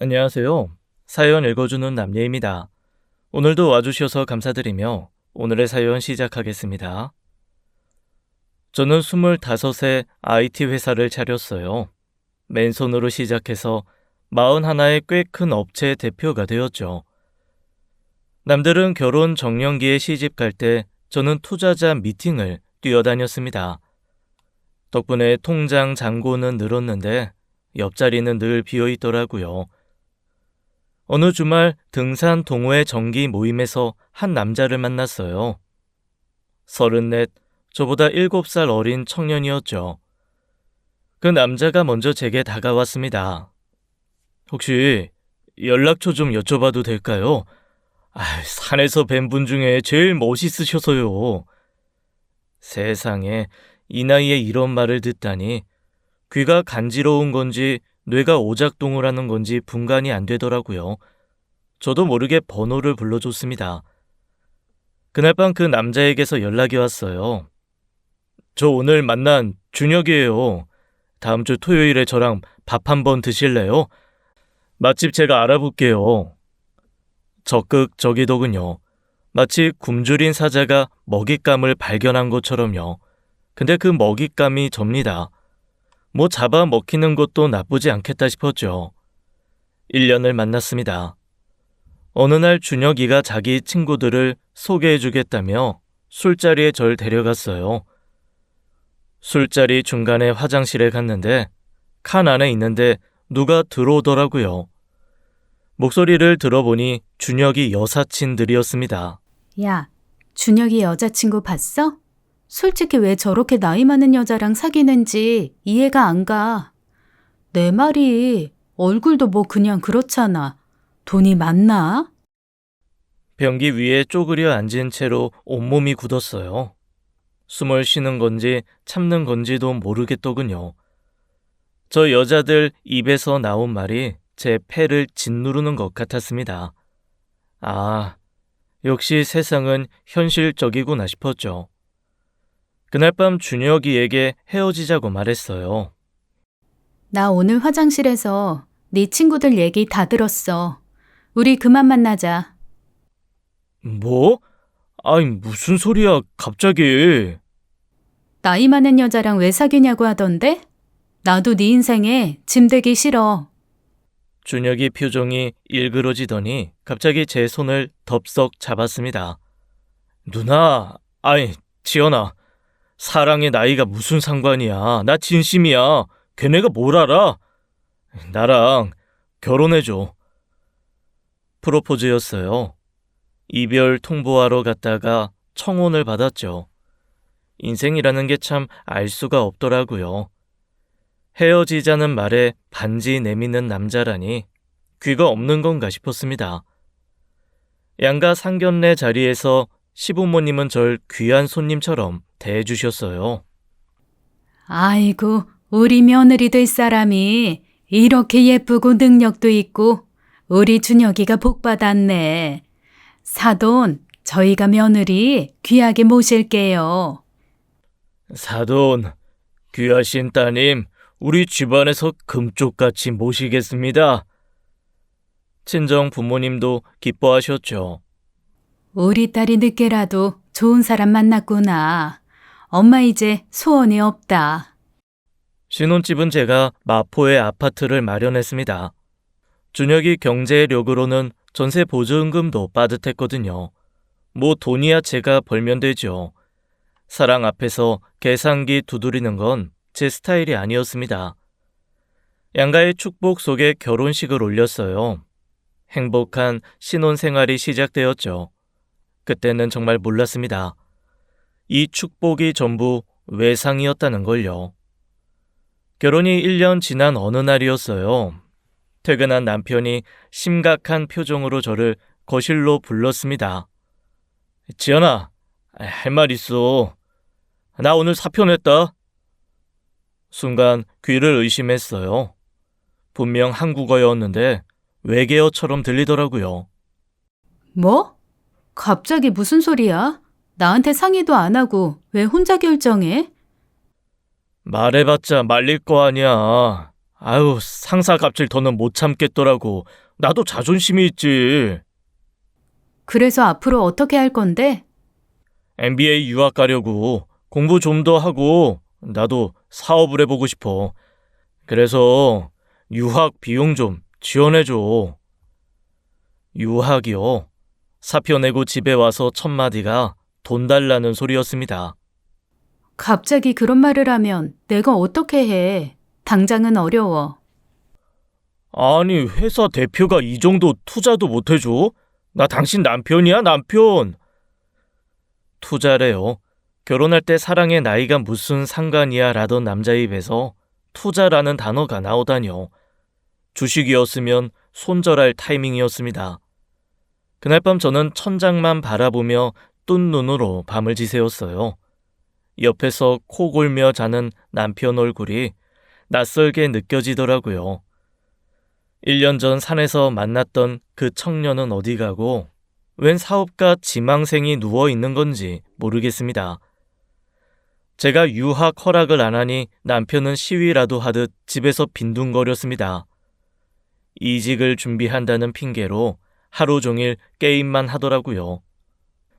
안녕하세요. 사연 읽어주는 남예입니다. 오늘도 와주셔서 감사드리며 오늘의 사연 시작하겠습니다. 저는 25세 IT 회사를 차렸어요. 맨손으로 시작해서 41의 꽤 큰 업체 대표가 되었죠. 남들은 결혼 정년기에 시집 갈 때 저는 투자자 미팅을 뛰어다녔습니다. 덕분에 통장 잔고는 늘었는데 옆자리는 늘 비어있더라고요. 어느 주말 등산 동호회 정기 모임에서 한 남자를 만났어요. 34, 저보다 7살 어린 청년이었죠. 그 남자가 먼저 제게 다가왔습니다. 혹시 연락처 좀 여쭤봐도 될까요? 산에서 뵌 분 중에 제일 멋있으셔서요. 세상에, 이 나이에 이런 말을 듣다니 귀가 간지러운 건지 뇌가 오작동을 하는 건지 분간이 안 되더라고요. 저도 모르게 번호를 불러줬습니다. 그날 밤 그 남자에게서 연락이 왔어요. 저 오늘 만난 준혁이에요. 다음 주 토요일에 저랑 밥 한번 드실래요? 맛집 제가 알아볼게요. 적극적이더군요. 마치 굶주린 사자가 먹잇감을 발견한 것처럼요. 근데 그 먹잇감이 접니다. 뭐 잡아 먹히는 것도 나쁘지 않겠다 싶었죠. 1년을 만났습니다. 어느 날 준혁이가 자기 친구들을 소개해주겠다며 술자리에 절 데려갔어요. 술자리 중간에 화장실에 갔는데 칸 안에 있는데 누가 들어오더라고요. 목소리를 들어보니 준혁이 여사친들이었습니다. 야, 준혁이 여자친구 봤어? 솔직히 왜 저렇게 나이 많은 여자랑 사귀는지 이해가 안 가. 내 말이 얼굴도 뭐 그냥 그렇잖아. 돈이 많나? 변기 위에 쪼그려 앉은 채로 온몸이 굳었어요. 숨을 쉬는 건지 참는 건지도 모르겠더군요. 저 여자들 입에서 나온 말이 제 폐를 짓누르는 것 같았습니다. 역시 세상은 현실적이구나 싶었죠. 그날 밤 준혁이에게 헤어지자고 말했어요. 나 오늘 화장실에서 네 친구들 얘기 다 들었어. 우리 그만 만나자. 뭐? 무슨 소리야, 갑자기. 나이 많은 여자랑 왜 사귀냐고 하던데? 나도 네 인생에 짐 되기 싫어. 준혁이 표정이 일그러지더니 갑자기 제 손을 덥석 잡았습니다. 누나, 지연아. 사랑의 나이가 무슨 상관이야. 나 진심이야. 걔네가 뭘 알아? 나랑 결혼해줘. 프로포즈였어요. 이별 통보하러 갔다가 청혼을 받았죠. 인생이라는 게 참 알 수가 없더라고요. 헤어지자는 말에 반지 내미는 남자라니 귀가 없는 건가 싶었습니다. 양가 상견례 자리에서 시부모님은 절 귀한 손님처럼 대해주셨어요. 아이고, 우리 며느리 될 사람이 이렇게 예쁘고 능력도 있고 우리 준혁이가 복 받았네. 사돈, 저희가 며느리 귀하게 모실게요. 사돈, 귀하신 따님, 우리 집안에서 금쪽같이 모시겠습니다. 친정 부모님도 기뻐하셨죠. 우리 딸이 늦게라도 좋은 사람 만났구나. 엄마 이제 소원이 없다. 신혼집은 제가 마포에 아파트를 마련했습니다. 준혁이 경제력으로는 전세 보증금도 빠듯했거든요. 뭐 돈이야 제가 벌면 되죠. 사랑 앞에서 계산기 두드리는 건 제 스타일이 아니었습니다. 양가의 축복 속에 결혼식을 올렸어요. 행복한 신혼생활이 시작되었죠. 그때는 정말 몰랐습니다. 이 축복이 전부 외상이었다는 걸요. 결혼이 1년 지난 어느 날이었어요. 퇴근한 남편이 심각한 표정으로 저를 거실로 불렀습니다. 지연아, 할 말 있어. 나 오늘 사표 냈다. 순간 귀를 의심했어요. 분명 한국어였는데 외계어처럼 들리더라고요. 뭐? 갑자기 무슨 소리야? 나한테 상의도 안 하고 왜 혼자 결정해? 말해봤자 말릴 거 아니야. 아유, 상사 갑질 더는 못 참겠더라고. 나도 자존심이 있지. 그래서 앞으로 어떻게 할 건데? MBA 유학 가려고 공부 좀 더 하고 나도 사업을 해보고 싶어. 그래서 유학 비용 좀 지원해줘. 유학이요. 사표 내고 집에 와서 첫 마디가 돈 달라는 소리였습니다. 갑자기 그런 말을 하면 내가 어떻게 해? 당장은 어려워. 아니, 회사 대표가 이 정도 투자도 못 해줘? 나 당신 남편이야, 남편. 투자래요. 결혼할 때 사랑의 나이가 무슨 상관이야 라던 남자 입에서 투자라는 단어가 나오다뇨. 주식이었으면 손절할 타이밍이었습니다. 그날 밤 저는 천장만 바라보며 뜬 눈으로 밤을 지새웠어요. 옆에서 코 골며 자는 남편 얼굴이 낯설게 느껴지더라고요. 1년 전 산에서 만났던 그 청년은 어디 가고 웬 사업가 지망생이 누워있는 건지 모르겠습니다. 제가 유학 허락을 안 하니 남편은 시위라도 하듯 집에서 빈둥거렸습니다. 이직을 준비한다는 핑계로 하루 종일 게임만 하더라고요.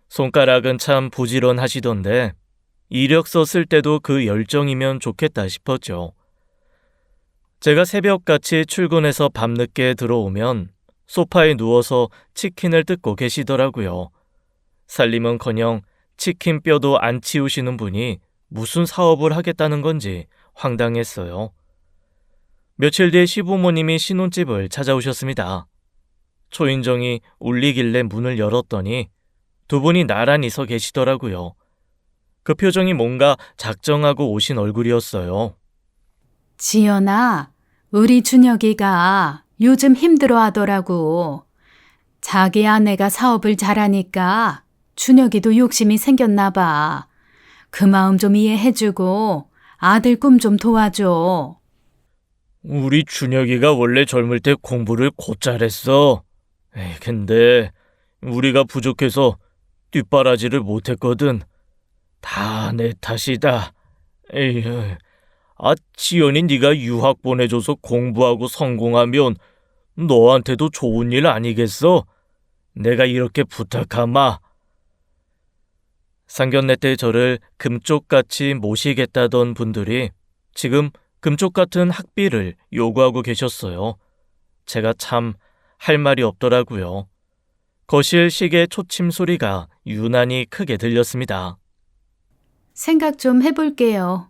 손가락은 참 부지런하시던데 이력서 쓸 때도 그 열정이면 좋겠다 싶었죠. 제가 새벽같이 출근해서 밤늦게 들어오면 소파에 누워서 치킨을 뜯고 계시더라고요. 살림은커녕 치킨 뼈도 안 치우시는 분이 무슨 사업을 하겠다는 건지 황당했어요. 며칠 뒤에 시부모님이 신혼집을 찾아오셨습니다. 초인종이 울리길래 문을 열었더니 두 분이 나란히 서 계시더라고요. 그 표정이 뭔가 작정하고 오신 얼굴이었어요. 지연아, 우리 준혁이가 요즘 힘들어 하더라고. 자기 아내가 사업을 잘하니까 준혁이도 욕심이 생겼나 봐. 그 마음 좀 이해해주고 아들 꿈 좀 도와줘. 우리 준혁이가 원래 젊을 때 공부를 곧잘 했어. 근데 우리가 부족해서 뒷바라지를 못했거든. 다 내 탓이다. 에휴, 지연이 네가 유학 보내줘서 공부하고 성공하면 너한테도 좋은 일 아니겠어? 내가 이렇게 부탁하마. 상견례 때 저를 금쪽같이 모시겠다던 분들이 지금 금쪽 같은 학비를 요구하고 계셨어요. 제가 참 할 말이 없더라고요. 거실 시계 초침 소리가 유난히 크게 들렸습니다. 생각 좀 해볼게요.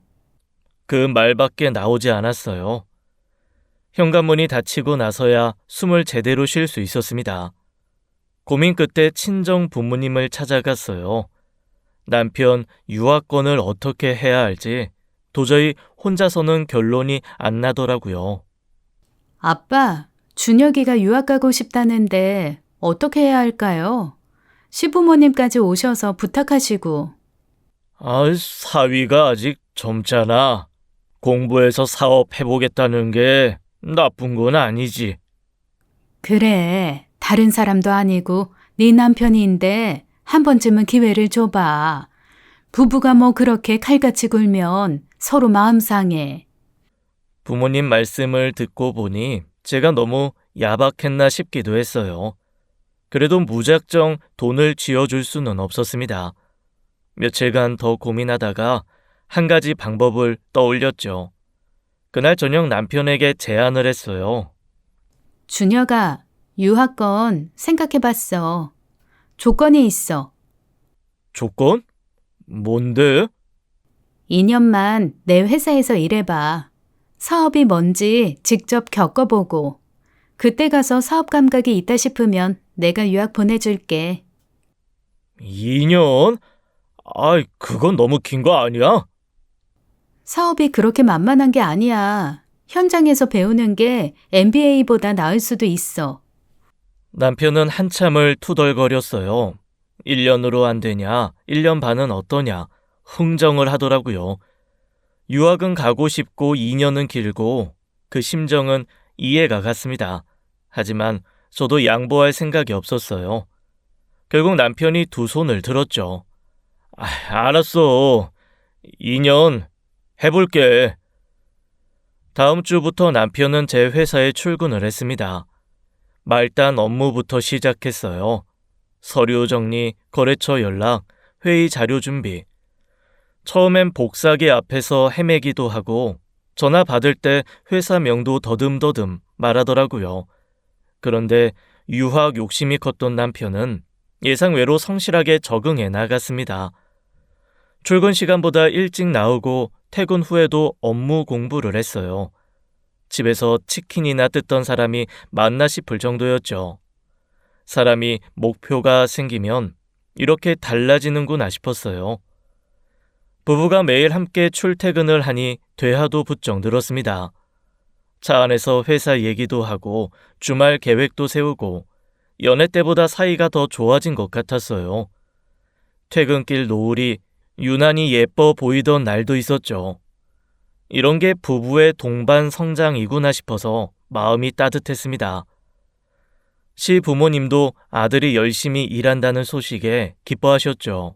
그 말밖에 나오지 않았어요. 현관문이 닫히고 나서야 숨을 제대로 쉴 수 있었습니다. 고민 끝에 친정 부모님을 찾아갔어요. 남편 유학권을 어떻게 해야 할지 도저히 혼자서는 결론이 안 나더라고요. 아빠, 준혁이가 유학 가고 싶다는데 어떻게 해야 할까요? 시부모님까지 오셔서 부탁하시고. 사위가 아직 젊잖아. 공부해서 사업 해보겠다는 게 나쁜 건 아니지. 그래, 다른 사람도 아니고 네 남편인데 한 번쯤은 기회를 줘봐. 부부가 뭐 그렇게 칼같이 굴면 서로 마음 상해. 부모님 말씀을 듣고 보니 제가 너무 야박했나 싶기도 했어요. 그래도 무작정 돈을 쥐어줄 수는 없었습니다. 며칠간 더 고민하다가 한 가지 방법을 떠올렸죠. 그날 저녁 남편에게 제안을 했어요. 준혁아, 유학권 생각해봤어. 조건이 있어. 조건? 뭔데? 2년만 내 회사에서 일해봐. 사업이 뭔지 직접 겪어보고. 그때 가서 사업 감각이 있다 싶으면 내가 유학 보내줄게. 2년? 그건 너무 긴 거 아니야? 사업이 그렇게 만만한 게 아니야. 현장에서 배우는 게 MBA보다 나을 수도 있어. 남편은 한참을 투덜거렸어요. 1년으로 안 되냐, 1년 반은 어떠냐, 흥정을 하더라고요. 유학은 가고 싶고 2년은 길고 그 심정은 이해가 갔습니다. 하지만 저도 양보할 생각이 없었어요. 결국 남편이 두 손을 들었죠. 알았어. 2년 해볼게. 다음 주부터 남편은 제 회사에 출근을 했습니다. 말단 업무부터 시작했어요. 서류 정리, 거래처 연락, 회의 자료 준비. 처음엔 복사기 앞에서 헤매기도 하고 전화 받을 때 회사명도 더듬더듬 말하더라고요. 그런데 유학 욕심이 컸던 남편은 예상외로 성실하게 적응해 나갔습니다. 출근 시간보다 일찍 나오고 퇴근 후에도 업무 공부를 했어요. 집에서 치킨이나 뜯던 사람이 맞나 싶을 정도였죠. 사람이 목표가 생기면 이렇게 달라지는구나 싶었어요. 부부가 매일 함께 출퇴근을 하니 대화도 부쩍 늘었습니다. 차 안에서 회사 얘기도 하고 주말 계획도 세우고 연애 때보다 사이가 더 좋아진 것 같았어요. 퇴근길 노을이 유난히 예뻐 보이던 날도 있었죠. 이런 게 부부의 동반 성장이구나 싶어서 마음이 따뜻했습니다. 시부모님도 아들이 열심히 일한다는 소식에 기뻐하셨죠.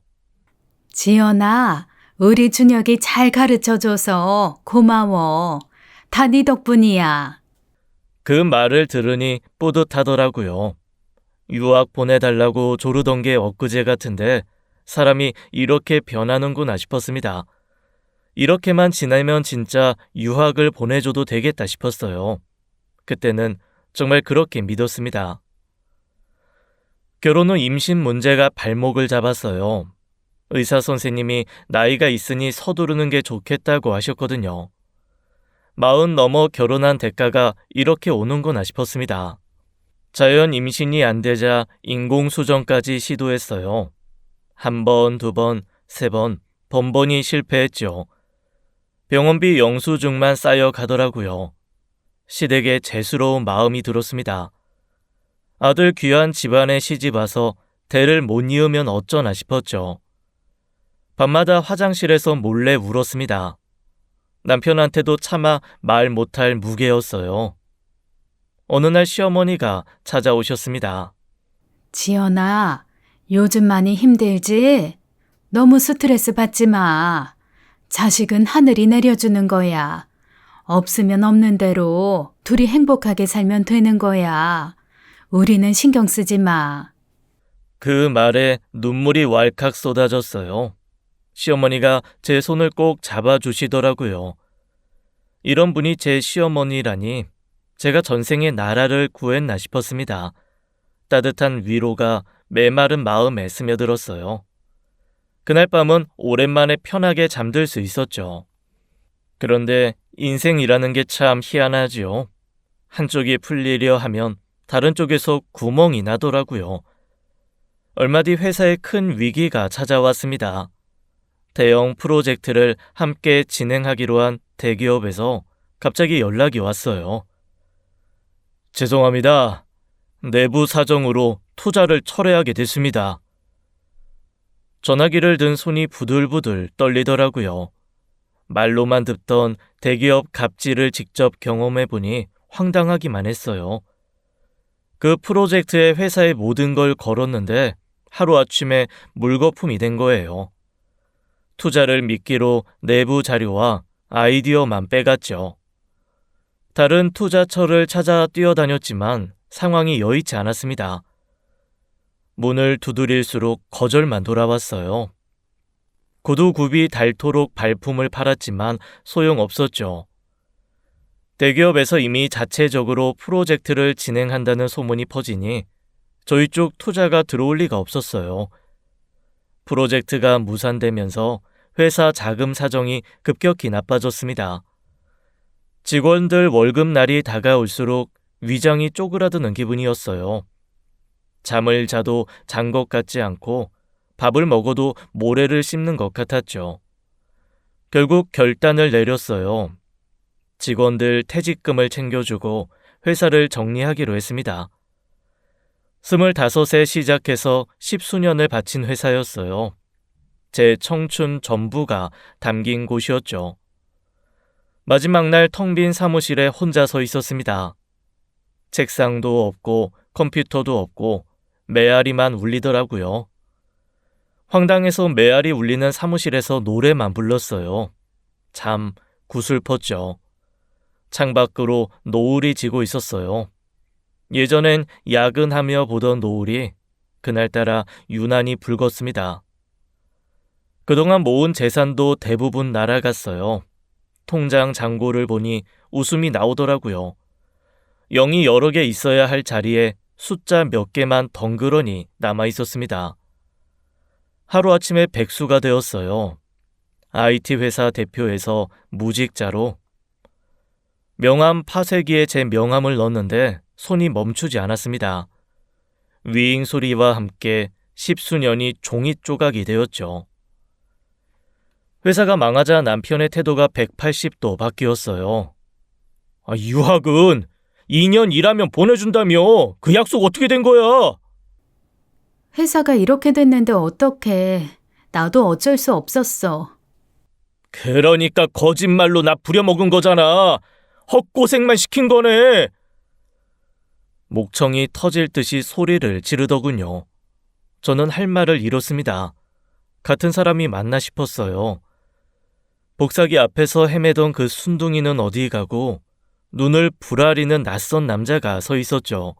지연아, 우리 준혁이 잘 가르쳐줘서 고마워. 다 네 덕분이야. 그 말을 들으니 뿌듯하더라고요. 유학 보내달라고 조르던 게 엊그제 같은데 사람이 이렇게 변하는구나 싶었습니다. 이렇게만 지내면 진짜 유학을 보내줘도 되겠다 싶었어요. 그때는 정말 그렇게 믿었습니다. 결혼 후 임신 문제가 발목을 잡았어요. 의사 선생님이 나이가 있으니 서두르는 게 좋겠다고 하셨거든요. 40 넘어 결혼한 대가가 이렇게 오는구나 싶었습니다. 자연 임신이 안 되자 인공수정까지 시도했어요. 1번, 2번, 3번, 번번이 실패했죠. 병원비 영수증만 쌓여 가더라고요. 시댁에 죄스러운 마음이 들었습니다. 아들 귀한 집안에 시집 와서 대를 못 이으면 어쩌나 싶었죠. 밤마다 화장실에서 몰래 울었습니다. 남편한테도 차마 말 못할 무게였어요. 어느 날 시어머니가 찾아오셨습니다. 지연아, 요즘 많이 힘들지? 너무 스트레스 받지 마. 자식은 하늘이 내려주는 거야. 없으면 없는 대로 둘이 행복하게 살면 되는 거야. 우리는 신경 쓰지 마. 그 말에 눈물이 왈칵 쏟아졌어요. 시어머니가 제 손을 꼭 잡아주시더라고요. 이런 분이 제 시어머니라니 제가 전생에 나라를 구했나 싶었습니다. 따뜻한 위로가 메마른 마음에 스며들었어요. 그날 밤은 오랜만에 편하게 잠들 수 있었죠. 그런데 인생이라는 게 참 희한하지요. 한쪽이 풀리려 하면 다른 쪽에서 구멍이 나더라고요. 얼마 뒤 회사에 큰 위기가 찾아왔습니다. 대형 프로젝트를 함께 진행하기로 한 대기업에서 갑자기 연락이 왔어요. 죄송합니다. 내부 사정으로 투자를 철회하게 됐습니다. 전화기를 든 손이 부들부들 떨리더라고요. 말로만 듣던 대기업 갑질을 직접 경험해보니 황당하기만 했어요. 그 프로젝트에 회사의 모든 걸 걸었는데 하루아침에 물거품이 된 거예요. 투자를 미끼로 내부 자료와 아이디어만 빼갔죠. 다른 투자처를 찾아 뛰어다녔지만 상황이 여의치 않았습니다. 문을 두드릴수록 거절만 돌아왔어요. 구두굽이 닳도록 발품을 팔았지만 소용없었죠. 대기업에서 이미 자체적으로 프로젝트를 진행한다는 소문이 퍼지니 저희 쪽 투자가 들어올 리가 없었어요. 프로젝트가 무산되면서 회사 자금 사정이 급격히 나빠졌습니다. 직원들 월급날이 다가올수록 위장이 쪼그라드는 기분이었어요. 잠을 자도 잔 것 같지 않고 밥을 먹어도 모래를 씹는 것 같았죠. 결국 결단을 내렸어요. 직원들 퇴직금을 챙겨주고 회사를 정리하기로 했습니다. 25에 시작해서 10수년을 바친 회사였어요. 제 청춘 전부가 담긴 곳이었죠. 마지막 날 텅 빈 사무실에 혼자 서 있었습니다. 책상도 없고 컴퓨터도 없고 메아리만 울리더라고요. 황당해서 메아리 울리는 사무실에서 노래만 불렀어요. 참 구슬펐죠. 창밖으로 노을이 지고 있었어요. 예전엔 야근하며 보던 노을이 그날따라 유난히 붉었습니다. 그동안 모은 재산도 대부분 날아갔어요. 통장 잔고를 보니 웃음이 나오더라고요. 0이 여러 개 있어야 할 자리에 숫자 몇 개만 덩그러니 남아 있었습니다. 하루아침에 백수가 되었어요. IT 회사 대표에서 무직자로. 명함 파쇄기에 제 명함을 넣었는데 손이 멈추지 않았습니다. 윙 소리와 함께 십수년이 종이 조각이 되었죠. 회사가 망하자 남편의 태도가 180도 바뀌었어요. 유학은 2년 일하면 보내준다며. 그 약속 어떻게 된 거야? 회사가 이렇게 됐는데 어떡해. 나도 어쩔 수 없었어. 그러니까 거짓말로 나 부려먹은 거잖아. 헛고생만 시킨 거네. 목청이 터질 듯이 소리를 지르더군요. 저는 할 말을 잃었습니다. 같은 사람이 맞나 싶었어요. 복사기 앞에서 헤매던 그 순둥이는 어디 가고 눈을 부라리는 낯선 남자가 서 있었죠.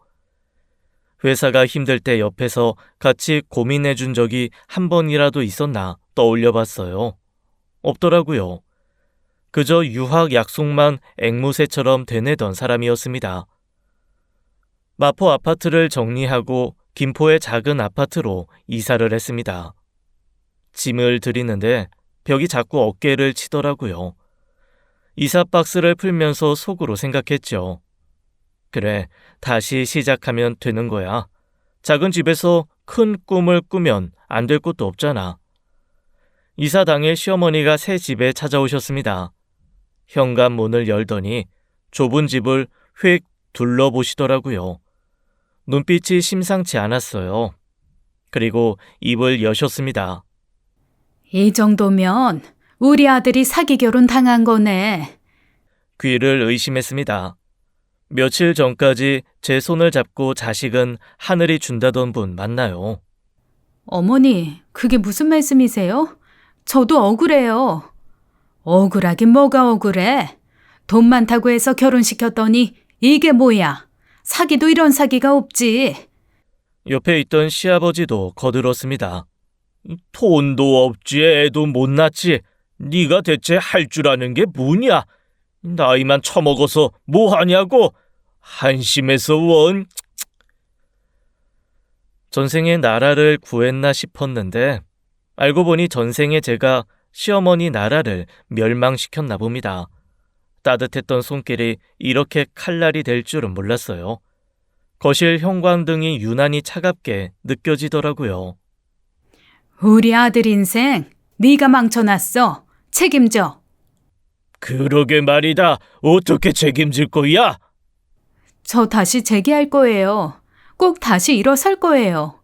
회사가 힘들 때 옆에서 같이 고민해 준 적이 한 번이라도 있었나 떠올려 봤어요. 없더라고요. 그저 유학 약속만 앵무새처럼 되뇌던 사람이었습니다. 마포 아파트를 정리하고 김포의 작은 아파트로 이사를 했습니다. 짐을 들이는데 벽이 자꾸 어깨를 치더라고요. 이사 박스를 풀면서 속으로 생각했죠. 그래, 다시 시작하면 되는 거야. 작은 집에서 큰 꿈을 꾸면 안 될 것도 없잖아. 이사 당일 시어머니가 새 집에 찾아오셨습니다. 현관문을 열더니 좁은 집을 휙 둘러보시더라고요. 눈빛이 심상치 않았어요. 그리고 입을 여셨습니다. 이 정도면 우리 아들이 사기 결혼 당한 거네. 귀를 의심했습니다. 며칠 전까지 제 손을 잡고 자식은 하늘이 준다던 분 맞나요? 어머니, 그게 무슨 말씀이세요? 저도 억울해요. 억울하긴 뭐가 억울해. 돈 많다고 해서 결혼시켰더니 이게 뭐야. 사기도 이런 사기가 없지. 옆에 있던 시아버지도 거들었습니다. 돈도 없지, 애도 못 낳지. 네가 대체 할 줄 아는 게 뭐냐? 나이만 처먹어서 뭐 하냐고. 한심해서 원. 전생에 나라를 구했나 싶었는데 알고 보니 전생에 제가 시어머니 나라를 멸망시켰나 봅니다. 따뜻했던 손길이 이렇게 칼날이 될 줄은 몰랐어요. 거실 형광등이 유난히 차갑게 느껴지더라고요. 우리 아들 인생 네가 망쳐놨어. 책임져. 그러게 말이다. 어떻게 책임질 거야? 저 다시 재기할 거예요. 꼭 다시 일어설 거예요.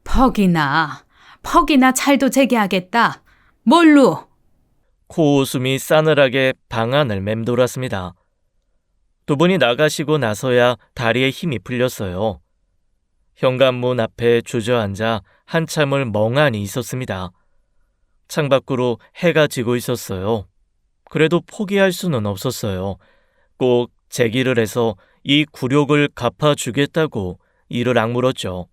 퍽이나 잘도 재기하겠다. 뭘로? 코웃음이 싸늘하게 방안을 맴돌았습니다. 두 분이 나가시고 나서야 다리에 힘이 풀렸어요. 현관문 앞에 주저앉아 한참을 멍하니 있었습니다. 창밖으로 해가 지고 있었어요. 그래도 포기할 수는 없었어요. 꼭 재기를 해서 이 굴욕을 갚아주겠다고 이를 악물었죠.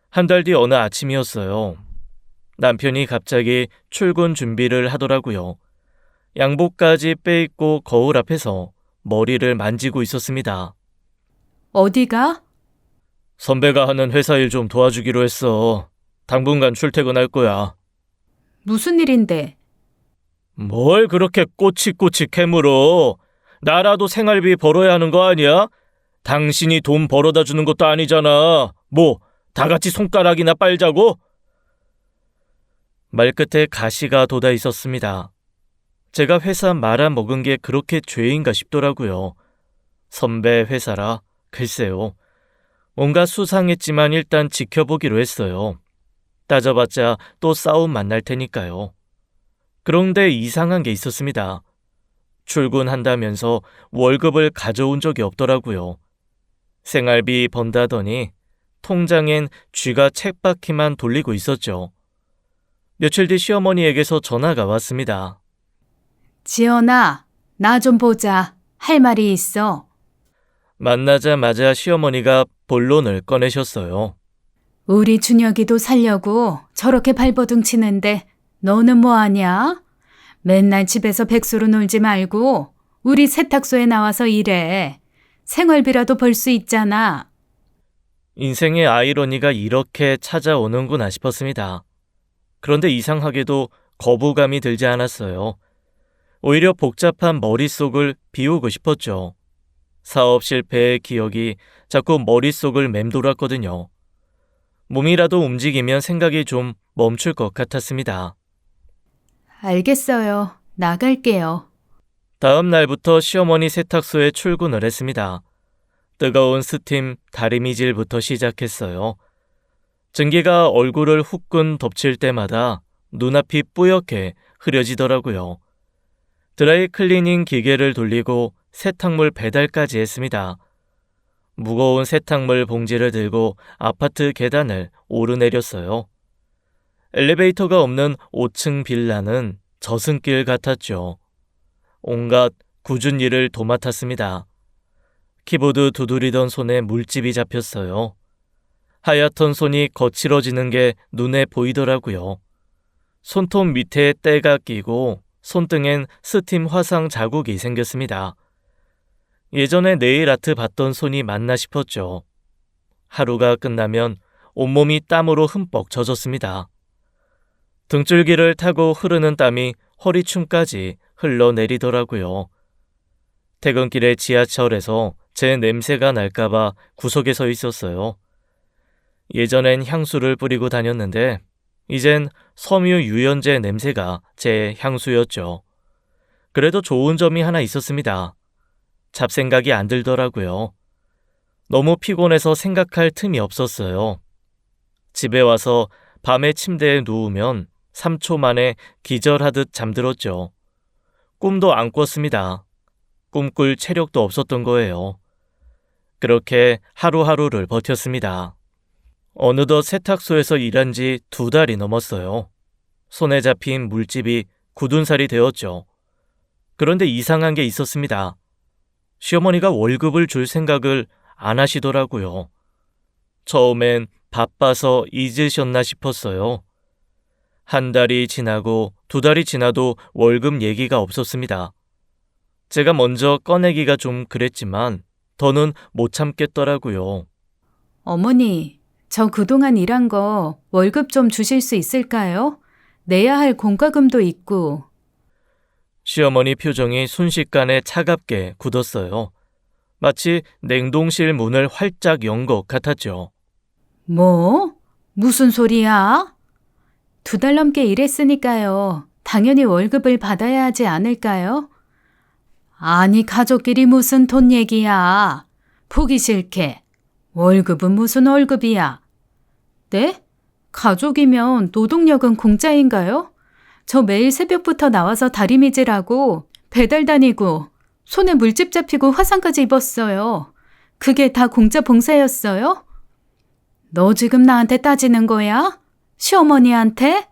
한 달 뒤 어느 아침이었어요. 남편이 갑자기 출근 준비를 하더라고요. 양복까지 빼입고 거울 앞에서 머리를 만지고 있었습니다. 어디가? 선배가 하는 회사 일 좀 도와주기로 했어. 당분간 출퇴근할 거야. 무슨 일인데? 뭘 그렇게 꼬치꼬치 캐물어. 나라도 생활비 벌어야 하는 거 아니야? 당신이 돈 벌어다 주는 것도 아니잖아. 뭐 다 같이 손가락이나 빨자고? 말끝에 가시가 돋아 있었습니다. 제가 회사 말아먹은 게 그렇게 죄인가 싶더라고요. 선배 회사라 글쎄요. 뭔가 수상했지만 일단 지켜보기로 했어요. 따져봤자 또 싸움 만날 테니까요. 그런데 이상한 게 있었습니다. 출근한다면서 월급을 가져온 적이 없더라고요. 생활비 번다더니 통장엔 쥐가 쳇바퀴만 돌리고 있었죠. 며칠 뒤 시어머니에게서 전화가 왔습니다. 지연아, 나 좀 보자. 할 말이 있어. 만나자마자 시어머니가 본론을 꺼내셨어요. 우리 준혁이도 살려고 저렇게 발버둥 치는데 너는 뭐 하냐? 맨날 집에서 백수로 놀지 말고 우리 세탁소에 나와서 일해. 생활비라도 벌 수 있잖아. 인생의 아이러니가 이렇게 찾아오는구나 싶었습니다. 그런데 이상하게도 거부감이 들지 않았어요. 오히려 복잡한 머릿속을 비우고 싶었죠. 사업 실패의 기억이 자꾸 머릿속을 맴돌았거든요. 몸이라도 움직이면 생각이 좀 멈출 것 같았습니다. 알겠어요. 나갈게요. 다음 날부터 시어머니 세탁소에 출근을 했습니다. 뜨거운 스팀 다리미질부터 시작했어요. 증기가 얼굴을 후끈 덮칠 때마다 눈앞이 뿌옇게 흐려지더라고요. 드라이 클리닝 기계를 돌리고 세탁물 배달까지 했습니다. 무거운 세탁물 봉지를 들고 아파트 계단을 오르내렸어요. 엘리베이터가 없는 5층 빌라는 저승길 같았죠. 온갖 굳은 일을 도맡았습니다. 키보드 두드리던 손에 물집이 잡혔어요. 하얗던 손이 거칠어지는 게 눈에 보이더라고요. 손톱 밑에 때가 끼고 손등엔 스팀 화상 자국이 생겼습니다. 예전에 네일 아트 봤던 손이 맞나 싶었죠. 하루가 끝나면 온몸이 땀으로 흠뻑 젖었습니다. 등줄기를 타고 흐르는 땀이 허리춤까지 흘러내리더라고요. 퇴근길에 지하철에서 제 냄새가 날까봐 구석에 서 있었어요. 예전엔 향수를 뿌리고 다녔는데 이젠 섬유 유연제 냄새가 제 향수였죠. 그래도 좋은 점이 하나 있었습니다. 잡생각이 안 들더라고요. 너무 피곤해서 생각할 틈이 없었어요. 집에 와서 밤에 침대에 누우면 3초 만에 기절하듯 잠들었죠. 꿈도 안 꿨습니다. 꿈꿀 체력도 없었던 거예요. 그렇게 하루하루를 버텼습니다. 어느덧 세탁소에서 일한 지 2달이 넘었어요. 손에 잡힌 물집이 굳은 살이 되었죠. 그런데 이상한 게 있었습니다. 시어머니가 월급을 줄 생각을 안 하시더라고요. 처음엔 바빠서 잊으셨나 싶었어요. 1달이 지나고 2달이 지나도 월급 얘기가 없었습니다. 제가 먼저 꺼내기가 좀 그랬지만 더는 못 참겠더라고요. 어머니, 저 그동안 일한 거 월급 좀 주실 수 있을까요? 내야 할 공과금도 있고. 시어머니 표정이 순식간에 차갑게 굳었어요. 마치 냉동실 문을 활짝 연 것 같았죠. 뭐? 무슨 소리야? 2달 넘게 일했으니까요. 당연히 월급을 받아야 하지 않을까요? 아니, 가족끼리 무슨 돈 얘기야. 보기 싫게. 월급은 무슨 월급이야. 네? 가족이면 노동력은 공짜인가요? 저 매일 새벽부터 나와서 다리미질하고 배달 다니고 손에 물집 잡히고 화상까지 입었어요. 그게 다 공짜 봉사였어요? 너 지금 나한테 따지는 거야? 시어머니한테?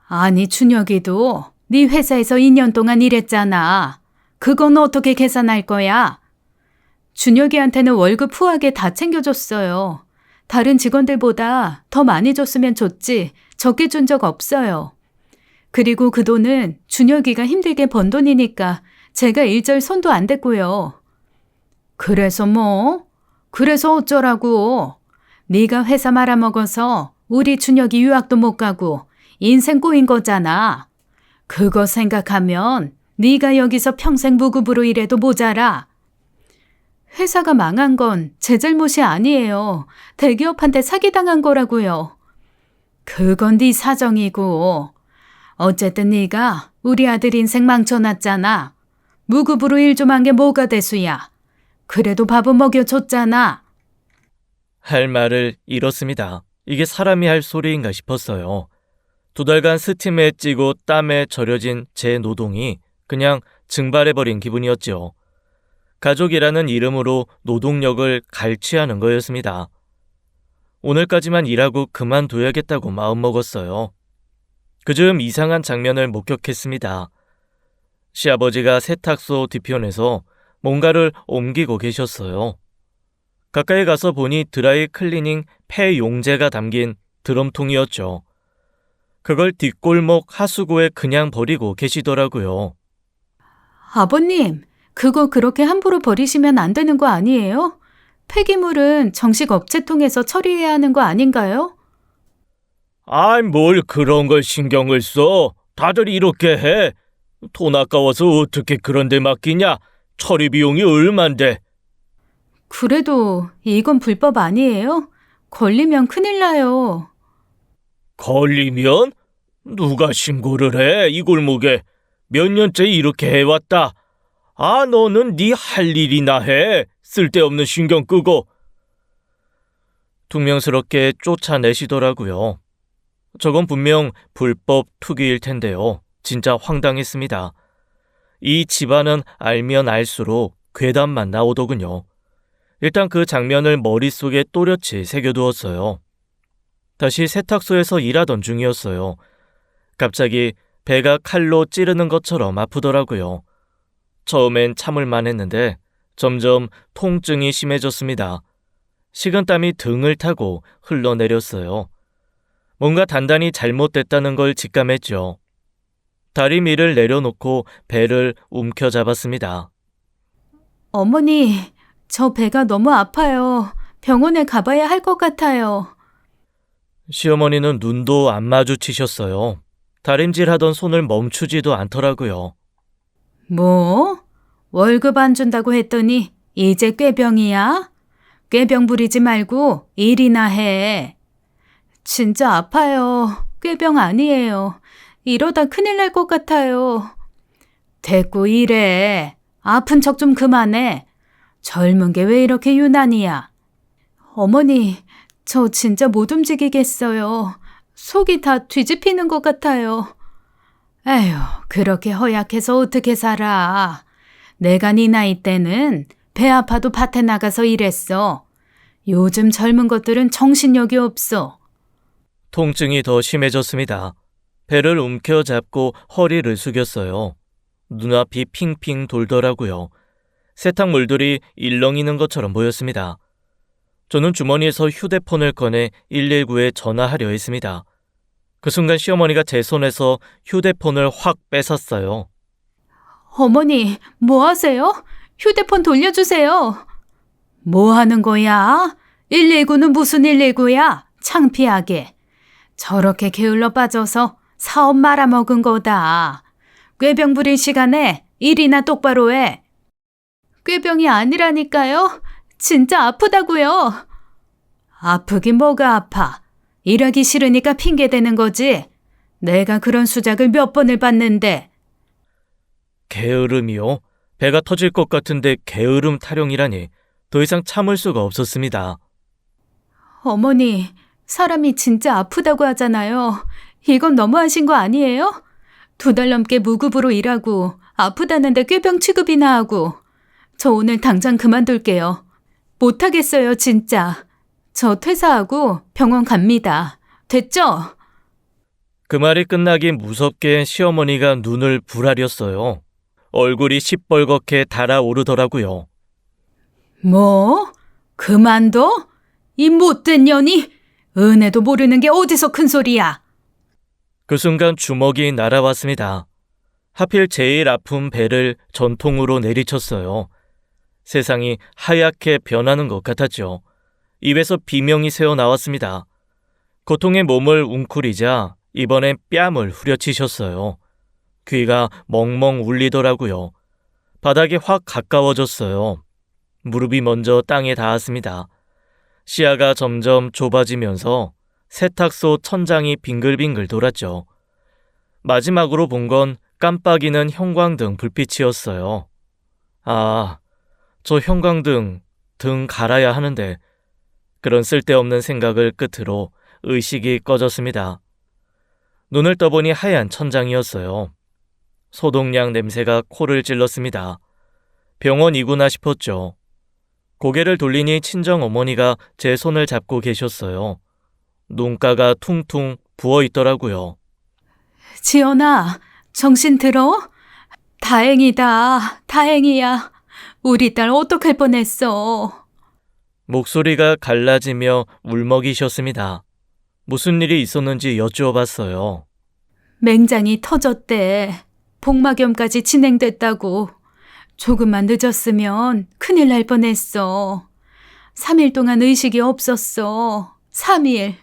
아니, 준혁이도 네 회사에서 2년 동안 일했잖아. 그건 어떻게 계산할 거야? 준혁이한테는 월급 후하게 다 챙겨줬어요. 다른 직원들보다 더 많이 줬으면 좋지 적게 준 적 없어요. 그리고 그 돈은 준혁이가 힘들게 번 돈이니까 제가 일절 손도 안 댔고요. 그래서 뭐? 그래서 어쩌라고? 네가 회사 말아먹어서 우리 준혁이 유학도 못 가고 인생 꼬인 거잖아. 그거 생각하면 네가 여기서 평생 무급으로 일해도 모자라. 회사가 망한 건 제 잘못이 아니에요. 대기업한테 사기당한 거라고요. 그건 네 사정이고. 어쨌든 네가 우리 아들 인생 망쳐놨잖아. 무급으로 일 좀 한 게 뭐가 대수야. 그래도 밥은 먹여줬잖아. 할 말을 잃었습니다. 이게 사람이 할 소리인가 싶었어요. 2달간 스팀에 찌고 땀에 절여진 제 노동이 그냥 증발해버린 기분이었죠. 가족이라는 이름으로 노동력을 갈취하는 거였습니다. 오늘까지만 일하고 그만둬야겠다고 마음먹었어요. 그즈음 이상한 장면을 목격했습니다. 시아버지가 세탁소 뒤편에서 뭔가를 옮기고 계셨어요. 가까이 가서 보니 드라이 클리닝 폐 용제가 담긴 드럼통이었죠. 그걸 뒷골목 하수구에 그냥 버리고 계시더라고요. 아버님, 그거 그렇게 함부로 버리시면 안 되는 거 아니에요? 폐기물은 정식 업체 통해서 처리해야 하는 거 아닌가요? 아이, 뭘 그런 걸 신경을 써. 다들 이렇게 해. 돈 아까워서 어떻게 그런 데 맡기냐. 처리 비용이 얼만데. 그래도 이건 불법 아니에요? 걸리면 큰일 나요. 걸리면? 누가 신고를 해, 이 골목에. 몇 년째 이렇게 해왔다. 아, 너는 네 할 일이나 해. 쓸데없는 신경 끄고. 퉁명스럽게 쫓아내시더라고요. 저건 분명 불법 투기일 텐데요. 진짜 황당했습니다. 이 집안은 알면 알수록 괴담만 나오더군요. 일단 그 장면을 머릿속에 또렷이 새겨두었어요. 다시 세탁소에서 일하던 중이었어요. 갑자기 배가 칼로 찌르는 것처럼 아프더라고요. 처음엔 참을만 했는데 점점 통증이 심해졌습니다. 식은땀이 등을 타고 흘러내렸어요. 뭔가 단단히 잘못됐다는 걸 직감했죠. 다리미를 내려놓고 배를 움켜잡았습니다. 어머니, 저 배가 너무 아파요. 병원에 가봐야 할 것 같아요. 시어머니는 눈도 안 마주치셨어요. 다림질하던 손을 멈추지도 않더라고요. 뭐? 월급 안 준다고 했더니 이제 꾀병이야? 꾀병 부리지 말고 일이나 해. 진짜 아파요. 꾀병 아니에요. 이러다 큰일 날 것 같아요. 됐고 일해. 아픈 척 좀 그만해. 젊은 게 왜 이렇게 유난이야. 어머니, 저 진짜 못 움직이겠어요. 속이 다 뒤집히는 것 같아요. 에휴, 그렇게 허약해서 어떻게 살아. 내가 네 나이 때는 배 아파도 밭에 나가서 일했어. 요즘 젊은 것들은 정신력이 없어. 통증이 더 심해졌습니다. 배를 움켜잡고 허리를 숙였어요. 눈앞이 핑핑 돌더라고요. 세탁물들이 일렁이는 것처럼 보였습니다. 저는 주머니에서 휴대폰을 꺼내 119에 전화하려 했습니다. 그 순간 시어머니가 제 손에서 휴대폰을 확 뺏었어요. 어머니, 뭐 하세요? 휴대폰 돌려주세요. 뭐 하는 거야? 119는 무슨 119야? 창피하게. 저렇게 게을러 빠져서 사업 말아먹은 거다. 꾀병 부릴 시간에 일이나 똑바로 해. 꾀병이 아니라니까요. 진짜 아프다고요. 아프긴 뭐가 아파. 일하기 싫으니까 핑계대는 거지. 내가 그런 수작을 몇 번을 봤는데. 게으름이요? 배가 터질 것 같은데 게으름 타령이라니 더 이상 참을 수가 없었습니다. 어머니, 사람이 진짜 아프다고 하잖아요. 이건 너무하신 거 아니에요? 2달 넘게 무급으로 일하고 아프다는데 꾀병 취급이나 하고. 저 오늘 당장 그만둘게요. 못하겠어요, 진짜. 저 퇴사하고 병원 갑니다. 됐죠? 그 말이 끝나기 무섭게 시어머니가 눈을 부라렸어요. 얼굴이 시뻘겋게 달아오르더라고요. 뭐? 그만둬? 이 못된 년이? 은혜도 모르는 게 어디서 큰 소리야? 그 순간 주먹이 날아왔습니다. 하필 제일 아픈 배를 전통으로 내리쳤어요. 세상이 하얗게 변하는 것 같았죠. 입에서 비명이 새어나왔습니다. 고통에 몸을 웅크리자 이번엔 뺨을 후려치셨어요. 귀가 멍멍 울리더라고요. 바닥이 확 가까워졌어요. 무릎이 먼저 땅에 닿았습니다. 시야가 점점 좁아지면서 세탁소 천장이 빙글빙글 돌았죠. 마지막으로 본 건 깜빡이는 형광등 불빛이었어요. 아, 저 형광등 등 갈아야 하는데 그런 쓸데없는 생각을 끝으로 의식이 꺼졌습니다. 눈을 떠보니 하얀 천장이었어요. 소독약 냄새가 코를 찔렀습니다. 병원이구나 싶었죠. 고개를 돌리니 친정어머니가 제 손을 잡고 계셨어요. 눈가가 퉁퉁 부어있더라고요. 지연아, 정신 들어? 다행이다. 다행이야. 우리 딸 어떡할 뻔했어. 목소리가 갈라지며 울먹이셨습니다. 무슨 일이 있었는지 여쭈어봤어요. 맹장이 터졌대. 복막염까지 진행됐다고. 조금만 늦었으면 큰일 날 뻔했어. 3일 동안 의식이 없었어. 3일.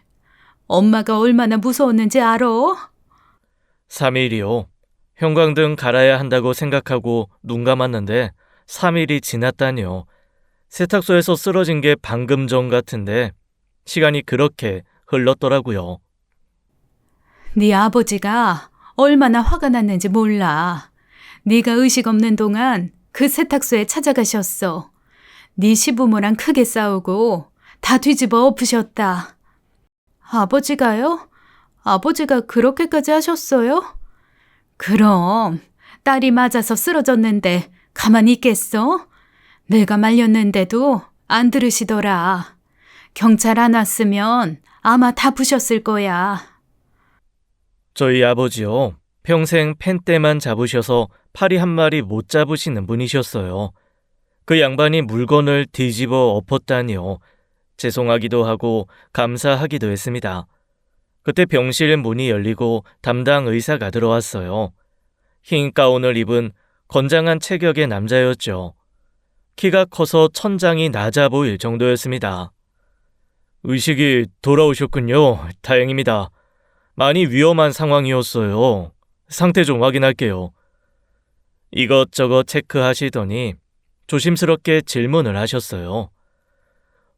엄마가 얼마나 무서웠는지 알아? 3일이요. 형광등 갈아야 한다고 생각하고 눈 감았는데 3일이 지났다니요. 세탁소에서 쓰러진 게 방금 전 같은데 시간이 그렇게 흘렀더라고요. 네 아버지가 얼마나 화가 났는지 몰라. 네가 의식 없는 동안 그 세탁소에 찾아가셨어. 네 시부모랑 크게 싸우고 다 뒤집어 엎으셨다. 아버지가요? 아버지가 그렇게까지 하셨어요? 그럼 딸이 맞아서 쓰러졌는데 가만히 있겠어? 내가 말렸는데도 안 들으시더라. 경찰 안 왔으면 아마 다 부셨을 거야. 저희 아버지요. 평생 펜대만 잡으셔서 파리 한 마리 못 잡으시는 분이셨어요. 그 양반이 물건을 뒤집어 엎었다니요. 죄송하기도 하고 감사하기도 했습니다. 그때 병실 문이 열리고 담당 의사가 들어왔어요. 흰 가운을 입은 건장한 체격의 남자였죠. 키가 커서 천장이 낮아 보일 정도였습니다. 의식이 돌아오셨군요. 다행입니다. 많이 위험한 상황이었어요. 상태 좀 확인할게요. 이것저것 체크하시더니 조심스럽게 질문을 하셨어요.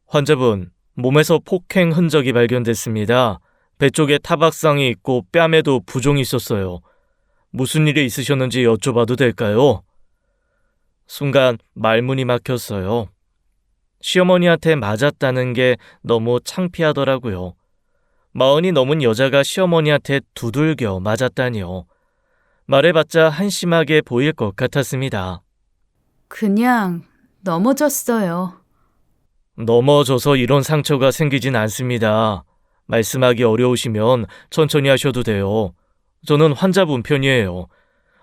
환자분, 몸에서 폭행 흔적이 발견됐습니다. 배 쪽에 타박상이 있고 뺨에도 부종이 있었어요. 무슨 일이 있으셨는지 여쭤봐도 될까요? 순간 말문이 막혔어요. 시어머니한테 맞았다는 게 너무 창피하더라고요. 40이 넘은 여자가 시어머니한테 두들겨 맞았다니요. 말해봤자 한심하게 보일 것 같았습니다. 그냥 넘어졌어요. 넘어져서 이런 상처가 생기진 않습니다. 말씀하기 어려우시면 천천히 하셔도 돼요. 저는 환자분 편이에요.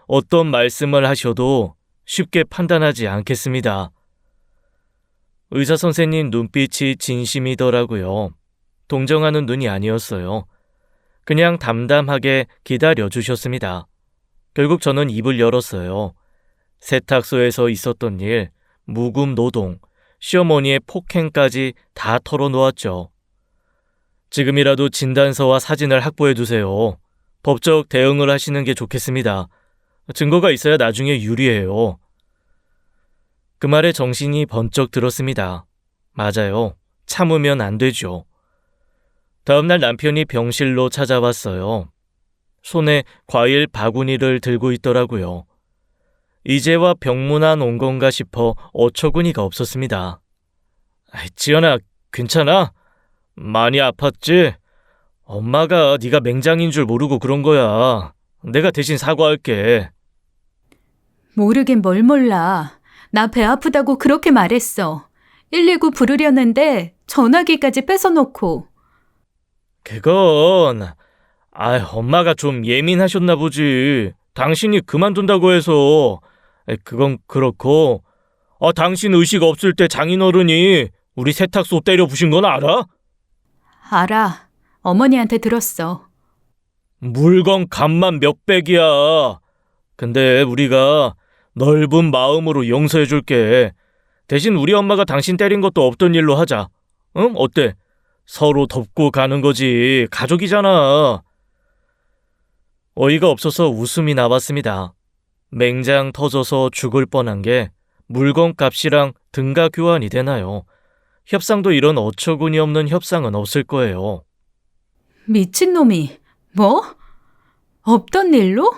어떤 말씀을 하셔도 쉽게 판단하지 않겠습니다. 의사 선생님 눈빛이 진심이더라고요. 동정하는 눈이 아니었어요. 그냥 담담하게 기다려주셨습니다. 결국 저는 입을 열었어요. 세탁소에서 있었던 일, 묵음 노동, 시어머니의 폭행까지 다 털어놓았죠. 지금이라도 진단서와 사진을 확보해두세요. 법적 대응을 하시는 게 좋겠습니다. 증거가 있어야 나중에 유리해요. 그 말에 정신이 번쩍 들었습니다. 맞아요. 참으면 안 되죠. 다음날 남편이 병실로 찾아왔어요. 손에 과일 바구니를 들고 있더라고요. 이제와 병문안 온 건가 싶어 어처구니가 없었습니다. 지연아, 괜찮아? 많이 아팠지? 엄마가 네가 맹장인 줄 모르고 그런 거야. 내가 대신 사과할게. 모르긴 뭘 몰라. 나 배 아프다고 그렇게 말했어. 119 부르려는데 전화기까지 뺏어놓고. 그건 엄마가 좀 예민하셨나 보지. 당신이 그만둔다고 해서. 그건 그렇고 당신 의식 없을 때 장인어른이 우리 세탁소 때려 부신 건 알아? 알아. 어머니한테 들었어. 물건 값만 몇백이야. 근데 우리가 넓은 마음으로 용서해 줄게. 대신 우리 엄마가 당신 때린 것도 없던 일로 하자. 응? 어때? 서로 덮고 가는 거지. 가족이잖아. 어이가 없어서 웃음이 나왔습니다. 맹장 터져서 죽을 뻔한 게 물건 값이랑 등가 교환이 되나요? 협상도 이런 어처구니 없는 협상은 없을 거예요. 미친놈이. 뭐? 없던 일로?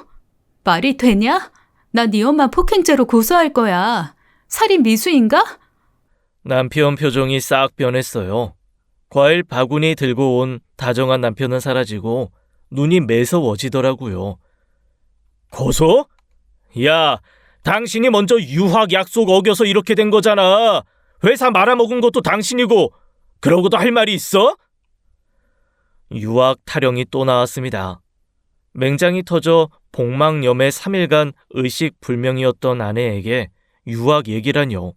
말이 되냐? 나 네 엄마 폭행죄로 고소할 거야. 살인 미수인가? 남편 표정이 싹 변했어요. 과일 바구니 들고 온 다정한 남편은 사라지고 눈이 매서워지더라고요. 고소? 야, 당신이 먼저 유학 약속 어겨서 이렇게 된 거잖아. 회사 말아먹은 것도 당신이고 그러고도 할 말이 있어? 유학 타령이 또 나왔습니다. 맹장이 터져 복막염에 3일간 의식불명이었던 아내에게 유학 얘기라뇨.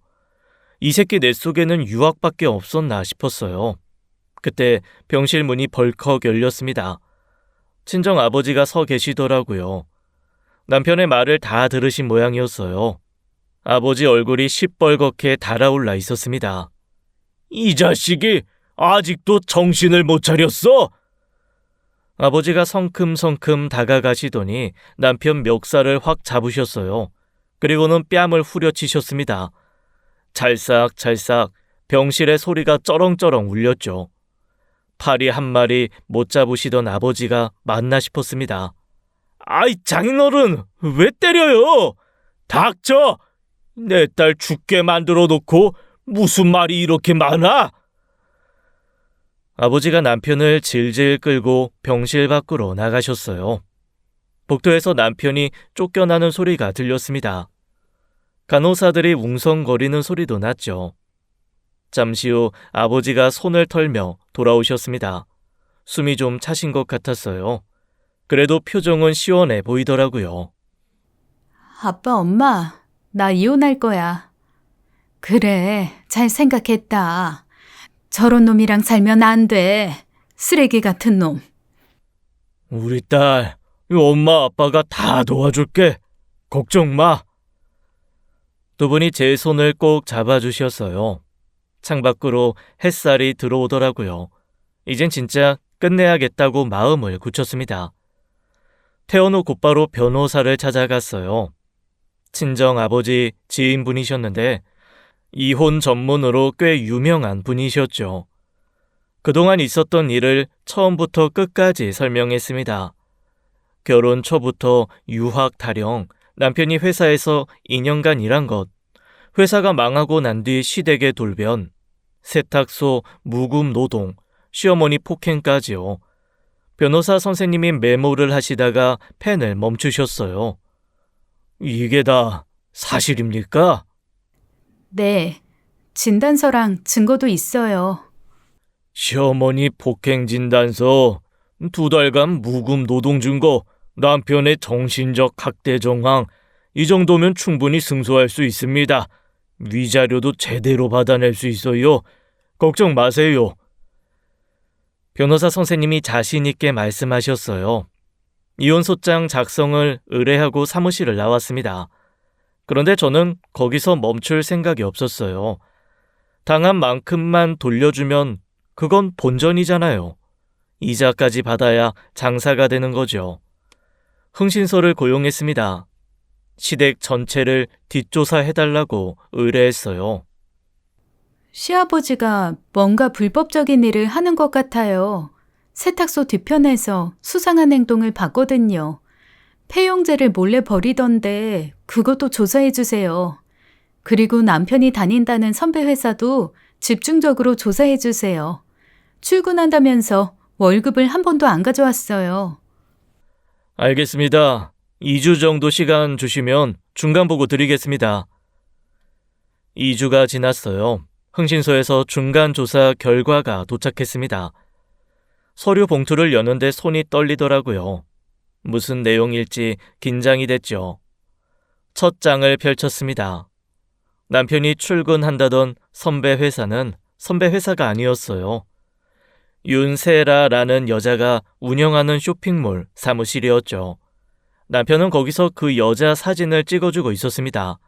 이 새끼 내 속에는 유학밖에 없었나 싶었어요. 그때 병실 문이 벌컥 열렸습니다. 친정 아버지가 서 계시더라고요. 남편의 말을 다 들으신 모양이었어요. 아버지 얼굴이 시뻘겋게 달아올라 있었습니다. 이 자식이 아직도 정신을 못 차렸어? 아버지가 성큼성큼 다가가시더니 남편 멱살을 확 잡으셨어요. 그리고는 뺨을 후려치셨습니다. 찰싹찰싹 병실의 소리가 쩌렁쩌렁 울렸죠. 파리 한 마리 못 잡으시던 아버지가 맞나 싶었습니다. 아이 장인어른 왜 때려요? 닥쳐! 내 딸 죽게 만들어 놓고 무슨 말이 이렇게 많아? 아버지가 남편을 질질 끌고 병실 밖으로 나가셨어요. 복도에서 남편이 쫓겨나는 소리가 들렸습니다. 간호사들이 웅성거리는 소리도 났죠. 잠시 후 아버지가 손을 털며 돌아오셨습니다. 숨이 좀 차신 것 같았어요. 그래도 표정은 시원해 보이더라고요. 아빠, 엄마, 나 이혼할 거야. 그래, 잘 생각했다. 저런 놈이랑 살면 안 돼. 쓰레기 같은 놈. 우리 딸, 엄마 아빠가 다 도와줄게. 걱정 마. 두 분이 제 손을 꼭 잡아주셨어요. 창밖으로 햇살이 들어오더라고요. 이젠 진짜 끝내야겠다고 마음을 굳혔습니다. 퇴원 후 곧바로 변호사를 찾아갔어요. 친정 아버지 지인분이셨는데 이혼 전문으로 꽤 유명한 분이셨죠. 그동안 있었던 일을 처음부터 끝까지 설명했습니다. 결혼 초부터 유학 타령, 남편이 회사에서 2년간 일한 것, 회사가 망하고 난 뒤 시댁의 돌변, 세탁소 무급 노동, 시어머니 폭행까지요. 변호사 선생님이 메모를 하시다가 펜을 멈추셨어요. 이게 다 사실입니까? 네, 진단서랑 증거도 있어요. 시어머니 폭행 진단서, 2달간 무급 노동 증거, 남편의 정신적 학대 정황, 이 정도면 충분히 승소할 수 있습니다. 위자료도 제대로 받아낼 수 있어요. 걱정 마세요. 변호사 선생님이 자신 있게 말씀하셨어요. 이혼소장 작성을 의뢰하고 사무실을 나왔습니다. 그런데 저는 거기서 멈출 생각이 없었어요. 당한 만큼만 돌려주면 그건 본전이잖아요. 이자까지 받아야 장사가 되는 거죠. 흥신소를 고용했습니다. 시댁 전체를 뒷조사해달라고 의뢰했어요. 시아버지가 뭔가 불법적인 일을 하는 것 같아요. 세탁소 뒤편에서 수상한 행동을 봤거든요. 폐용제를 몰래 버리던데 그것도 조사해 주세요. 그리고 남편이 다닌다는 선배 회사도 집중적으로 조사해 주세요. 출근한다면서 월급을 한 번도 안 가져왔어요. 알겠습니다. 2주 정도 시간 주시면 중간보고 드리겠습니다. 2주가 지났어요. 흥신소에서 중간조사 결과가 도착했습니다. 서류 봉투를 여는데 손이 떨리더라고요. 무슨 내용일지 긴장이 됐죠. 첫 장을 펼쳤습니다. 남편이 출근한다던 선배 회사는 선배 회사가 아니었어요. 윤세라라는 여자가 운영하는 쇼핑몰 사무실이었죠. 남편은 거기서 그 여자 사진을 찍어주고 있었습니다.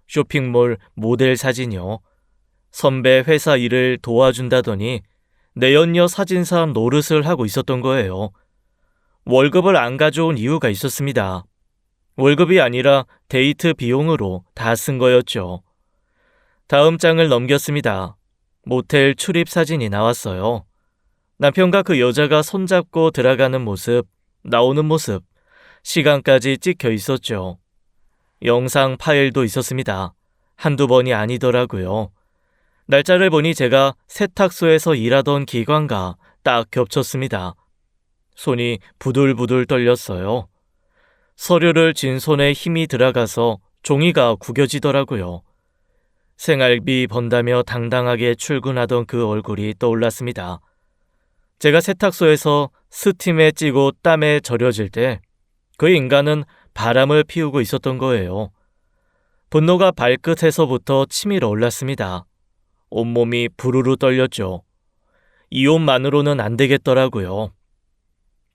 쇼핑몰 모델 사진이요. 선배 회사 일을 도와준다더니 내연녀 사진사 노릇을 하고 있었던 거예요. 월급을 안 가져온 이유가 있었습니다. 월급이 아니라 데이트 비용으로 다 쓴 거였죠. 다음 장을 넘겼습니다. 모텔 출입 사진이 나왔어요. 남편과 그 여자가 손잡고 들어가는 모습, 나오는 모습, 시간까지 찍혀 있었죠. 영상 파일도 있었습니다. 한두 번이 아니더라고요. 날짜를 보니 제가 세탁소에서 일하던 기간과 딱 겹쳤습니다. 손이 부들부들 떨렸어요. 서류를 쥔 손에 힘이 들어가서 종이가 구겨지더라고요. 생활비 번다며 당당하게 출근하던 그 얼굴이 떠올랐습니다. 제가 세탁소에서 스팀에 찌고 땀에 절여질 때 그 인간은 바람을 피우고 있었던 거예요. 분노가 발끝에서부터 치밀어 올랐습니다. 온몸이 부르르 떨렸죠. 이혼만으로는 안 되겠더라고요.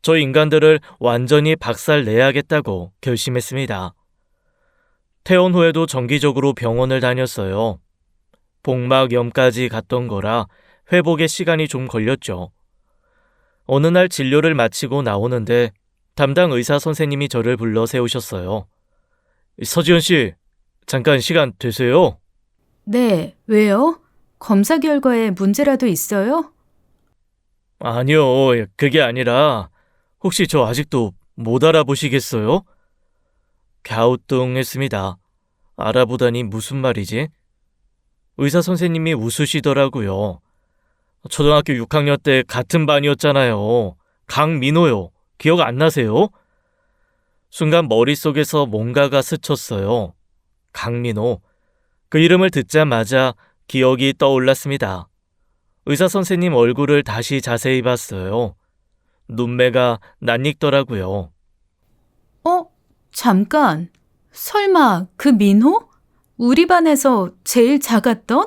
저 인간들을 완전히 박살내야겠다고 결심했습니다. 퇴원 후에도 정기적으로 병원을 다녔어요. 복막염까지 갔던 거라 회복에 시간이 좀 걸렸죠. 어느 날 진료를 마치고 나오는데 담당 의사 선생님이 저를 불러 세우셨어요. 서지현 씨, 잠깐 시간 되세요? 네, 왜요? 검사 결과에 문제라도 있어요? 아니요, 그게 아니라 혹시 저 아직도 못 알아보시겠어요? 갸우뚱했습니다. 알아보다니 무슨 말이지? 의사 선생님이 웃으시더라고요. 초등학교 6학년 때 같은 반이었잖아요. 강민호요. 기억 안 나세요? 순간 머릿속에서 뭔가가 스쳤어요. 강민호. 그 이름을 듣자마자 기억이 떠올랐습니다. 의사 선생님 얼굴을 다시 자세히 봤어요. 눈매가 낯익더라고요. 잠깐. 설마 그 민호? 우리 반에서 제일 작았던?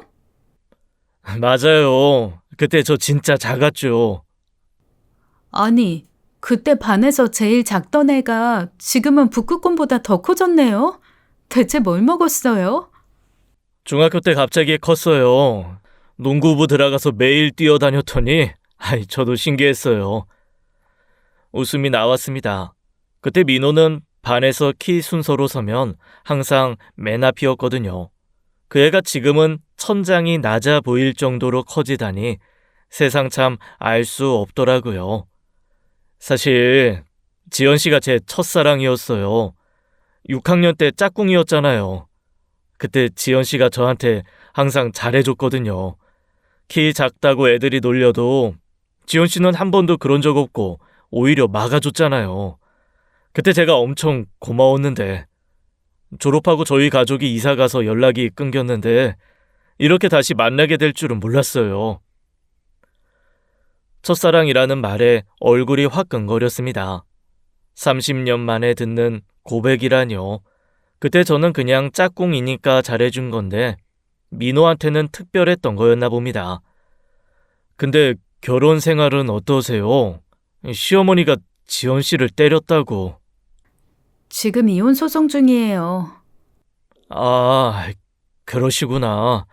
맞아요. 그때 저 진짜 작았죠. 아니, 그때 반에서 제일 작던 애가 지금은 북극곰보다 더 커졌네요. 대체 뭘 먹었어요? 중학교 때 갑자기 컸어요. 농구부 들어가서 매일 뛰어다녔더니 저도 신기했어요. 웃음이 나왔습니다. 그때 민호는 반에서 키 순서로 서면 항상 맨 앞이었거든요. 그 애가 지금은 천장이 낮아 보일 정도로 커지다니 세상 참 알 수 없더라고요. 사실 지연 씨가 제 첫사랑이었어요. 6학년 때 짝꿍이었잖아요. 그때 지연 씨가 저한테 항상 잘해줬거든요. 키 작다고 애들이 놀려도 지연 씨는 한 번도 그런 적 없고 오히려 막아줬잖아요. 그때 제가 엄청 고마웠는데 졸업하고 저희 가족이 이사가서 연락이 끊겼는데 이렇게 다시 만나게 될 줄은 몰랐어요. 첫사랑이라는 말에 얼굴이 화끈거렸습니다. 30년 만에 듣는 고백이라뇨. 그때 저는 그냥 짝꿍이니까 잘해준 건데 민호한테는 특별했던 거였나 봅니다. 근데 결혼 생활은 어떠세요? 시어머니가 지연 씨를 때렸다고. 지금 이혼 소송 중이에요. 아, 그러시구나.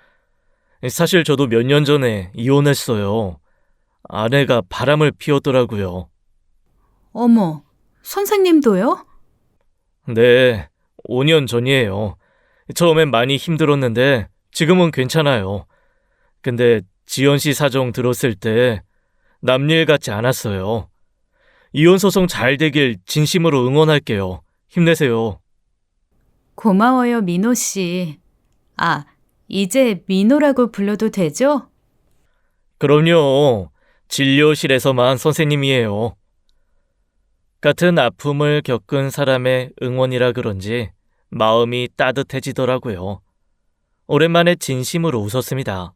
사실 저도 몇 년 전에 이혼했어요. 아내가 바람을 피웠더라고요. 어머, 선생님도요? 네, 5년 전이에요. 처음엔 많이 힘들었는데 지금은 괜찮아요. 근데 지연 씨 사정 들었을 때 남일 같지 않았어요. 이혼 소송 잘 되길 진심으로 응원할게요. 힘내세요. 고마워요, 민호 씨. 아, 이제 민호라고 불러도 되죠? 그럼요. 진료실에서만 선생님이에요. 같은 아픔을 겪은 사람의 응원이라 그런지 마음이 따뜻해지더라고요. 오랜만에 진심으로 웃었습니다.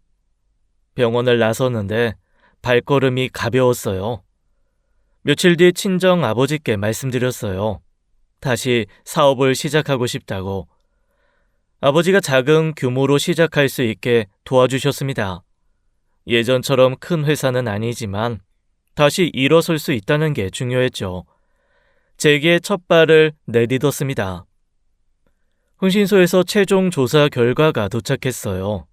병원을 나섰는데 발걸음이 가벼웠어요. 며칠 뒤 친정 아버지께 말씀드렸어요. 다시 사업을 시작하고 싶다고. 아버지가 작은 규모로 시작할 수 있게 도와주셨습니다. 예전처럼 큰 회사는 아니지만 다시 일어설 수 있다는 게 중요했죠. 제게 첫 발을 내딛었습니다. 흥신소에서 최종 조사 결과가 도착했어요.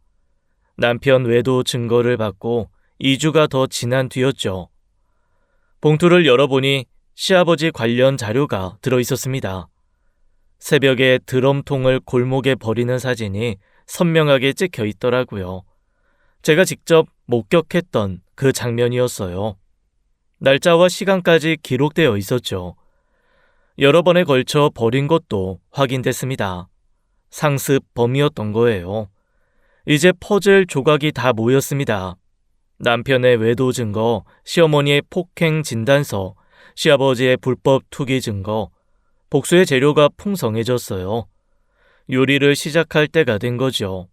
남편 외도 증거를 받고 2주가 더 지난 뒤였죠. 봉투를 열어보니 시아버지 관련 자료가 들어있었습니다. 새벽에 드럼통을 골목에 버리는 사진이 선명하게 찍혀 있더라고요. 제가 직접 목격했던 그 장면이었어요. 날짜와 시간까지 기록되어 있었죠. 여러 번에 걸쳐 버린 것도 확인됐습니다. 상습 범이었던 거예요. 이제 퍼즐 조각이 다 모였습니다. 남편의 외도 증거, 시어머니의 폭행 진단서, 시아버지의 불법 투기 증거, 복수의 재료가 풍성해졌어요. 요리를 시작할 때가 된 거죠.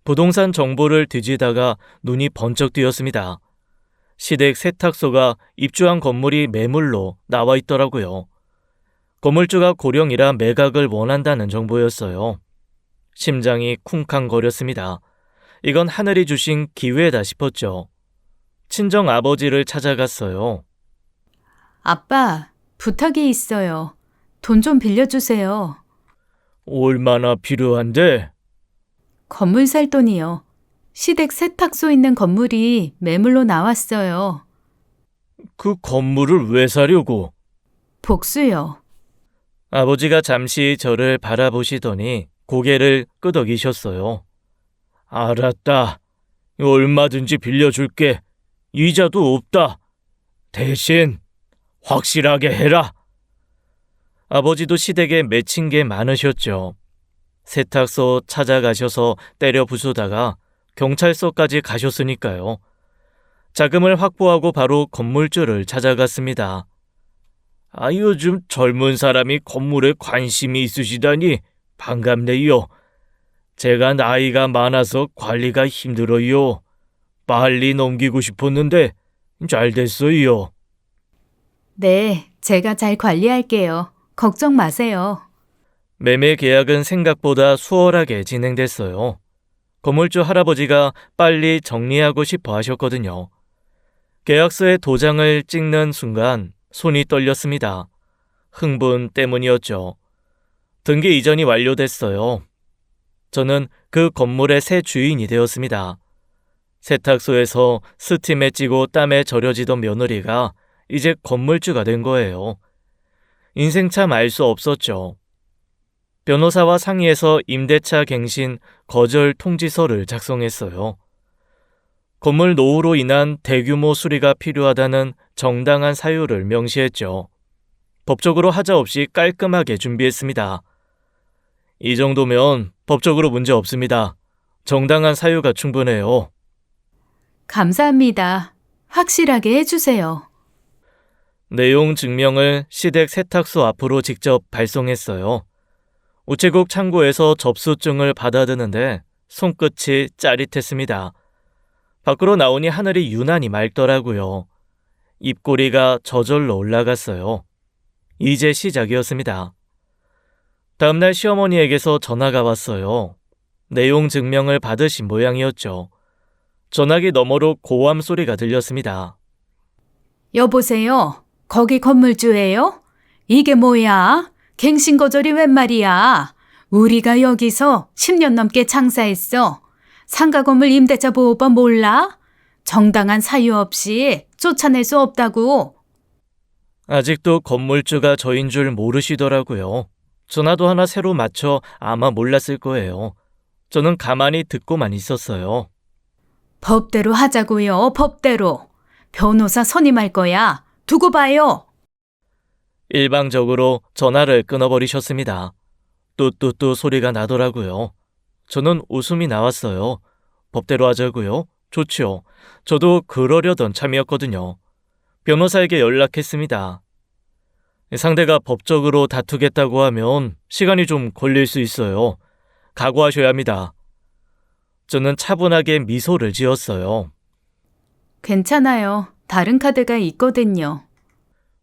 부동산 정보를 뒤지다가 눈이 번쩍 뜨였습니다. 시댁 세탁소가 입주한 건물이 매물로 나와 있더라고요. 건물주가 고령이라 매각을 원한다는 정보였어요. 심장이 쿵쾅거렸습니다. 이건 하늘이 주신 기회다 싶었죠. 친정 아버지를 찾아갔어요. 아빠, 부탁이 있어요. 돈 좀 빌려주세요. 얼마나 필요한데? 건물 살 돈이요. 시댁 세탁소 있는 건물이 매물로 나왔어요. 그 건물을 왜 사려고? 복수요. 아버지가 잠시 저를 바라보시더니 고개를 끄덕이셨어요. 알았다. 얼마든지 빌려줄게. 이자도 없다. 대신 확실하게 해라. 아버지도 시댁에 맺힌 게 많으셨죠. 세탁소 찾아가셔서 때려 부수다가 경찰서까지 가셨으니까요. 자금을 확보하고 바로 건물주를 찾아갔습니다. 요즘 젊은 사람이 건물에 관심이 있으시다니 반갑네요. 제가 나이가 많아서 관리가 힘들어요. 빨리 넘기고 싶었는데 잘 됐어요. 네, 제가 잘 관리할게요. 걱정 마세요. 매매 계약은 생각보다 수월하게 진행됐어요. 건물주 할아버지가 빨리 정리하고 싶어 하셨거든요. 계약서에 도장을 찍는 순간 손이 떨렸습니다. 흥분 때문이었죠. 등기 이전이 완료됐어요. 저는 그 건물의 새 주인이 되었습니다. 세탁소에서 스팀에 찌고 땀에 절여지던 며느리가 이제 건물주가 된 거예요. 인생 참 알 수 없었죠. 변호사와 상의해서 임대차 갱신 거절 통지서를 작성했어요. 건물 노후로 인한 대규모 수리가 필요하다는 정당한 사유를 명시했죠. 법적으로 하자 없이 깔끔하게 준비했습니다. 이 정도면 법적으로 문제 없습니다. 정당한 사유가 충분해요. 감사합니다. 확실하게 해주세요. 내용 증명을 시댁 세탁소 앞으로 직접 발송했어요. 우체국 창고에서 접수증을 받아드는데 손끝이 짜릿했습니다. 밖으로 나오니 하늘이 유난히 맑더라고요. 입꼬리가 저절로 올라갔어요. 이제 시작이었습니다. 다음날 시어머니에게서 전화가 왔어요. 내용 증명을 받으신 모양이었죠. 전화기 너머로 고함 소리가 들렸습니다. 여보세요? 거기 건물주예요? 이게 뭐야? 갱신 거절이 웬 말이야? 우리가 여기서 10년 넘게 장사했어. 상가 건물 임대차 보호법 몰라? 정당한 사유 없이 쫓아낼 수 없다고. 아직도 건물주가 저인 줄 모르시더라고요. 전화도 하나 새로 맞춰 아마 몰랐을 거예요. 저는 가만히 듣고만 있었어요. 법대로 하자고요. 법대로. 변호사 선임할 거야. 두고 봐요. 일방적으로 전화를 끊어버리셨습니다. 뚜뚜뚜 소리가 나더라고요. 저는 웃음이 나왔어요. 법대로 하자고요? 좋지요. 저도 그러려던 참이었거든요. 변호사에게 연락했습니다. 상대가 법적으로 다투겠다고 하면 시간이 좀 걸릴 수 있어요. 각오하셔야 합니다. 저는 차분하게 미소를 지었어요. 괜찮아요. 다른 카드가 있거든요.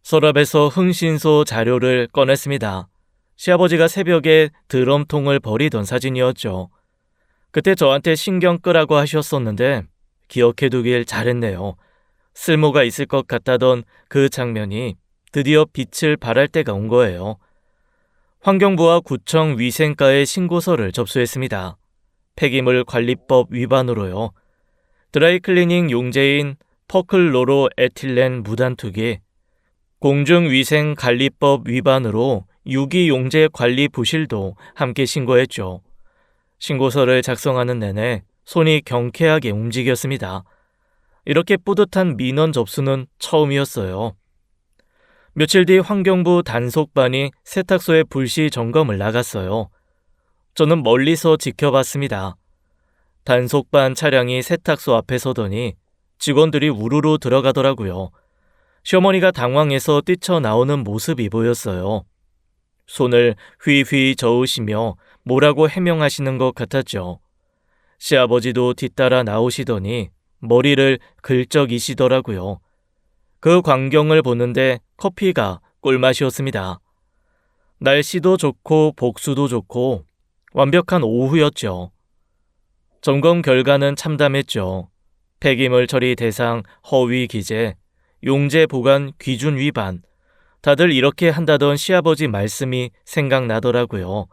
서랍에서 흥신소 자료를 꺼냈습니다. 시아버지가 새벽에 드럼통을 버리던 사진이었죠. 그때 저한테 신경 끄라고 하셨었는데 기억해두길 잘했네요. 쓸모가 있을 것 같다던 그 장면이 드디어 빛을 발할 때가 온 거예요. 환경부와 구청 위생과에 신고서를 접수했습니다. 폐기물 관리법 위반으로요. 드라이클리닝 용제인 퍼클로로 에틸렌 무단투기, 공중위생관리법 위반으로 유기용제 관리 부실도 함께 신고했죠. 신고서를 작성하는 내내 손이 경쾌하게 움직였습니다. 이렇게 뿌듯한 민원 접수는 처음이었어요. 며칠 뒤 환경부 단속반이 세탁소에 불시 점검을 나갔어요. 저는 멀리서 지켜봤습니다. 단속반 차량이 세탁소 앞에 서더니 직원들이 우르르 들어가더라고요. 시어머니가 당황해서 뛰쳐나오는 모습이 보였어요. 손을 휘휘 저으시며 뭐라고 해명하시는 것 같았죠. 시아버지도 뒤따라 나오시더니 머리를 긁적이시더라고요. 그 광경을 보는데 커피가 꿀맛이었습니다. 날씨도 좋고 복수도 좋고 완벽한 오후였죠. 점검 결과는 참담했죠. 폐기물 처리 대상 허위 기재, 용재 보관 기준 위반. 다들 이렇게 한다던 시아버지 말씀이 생각나더라고요.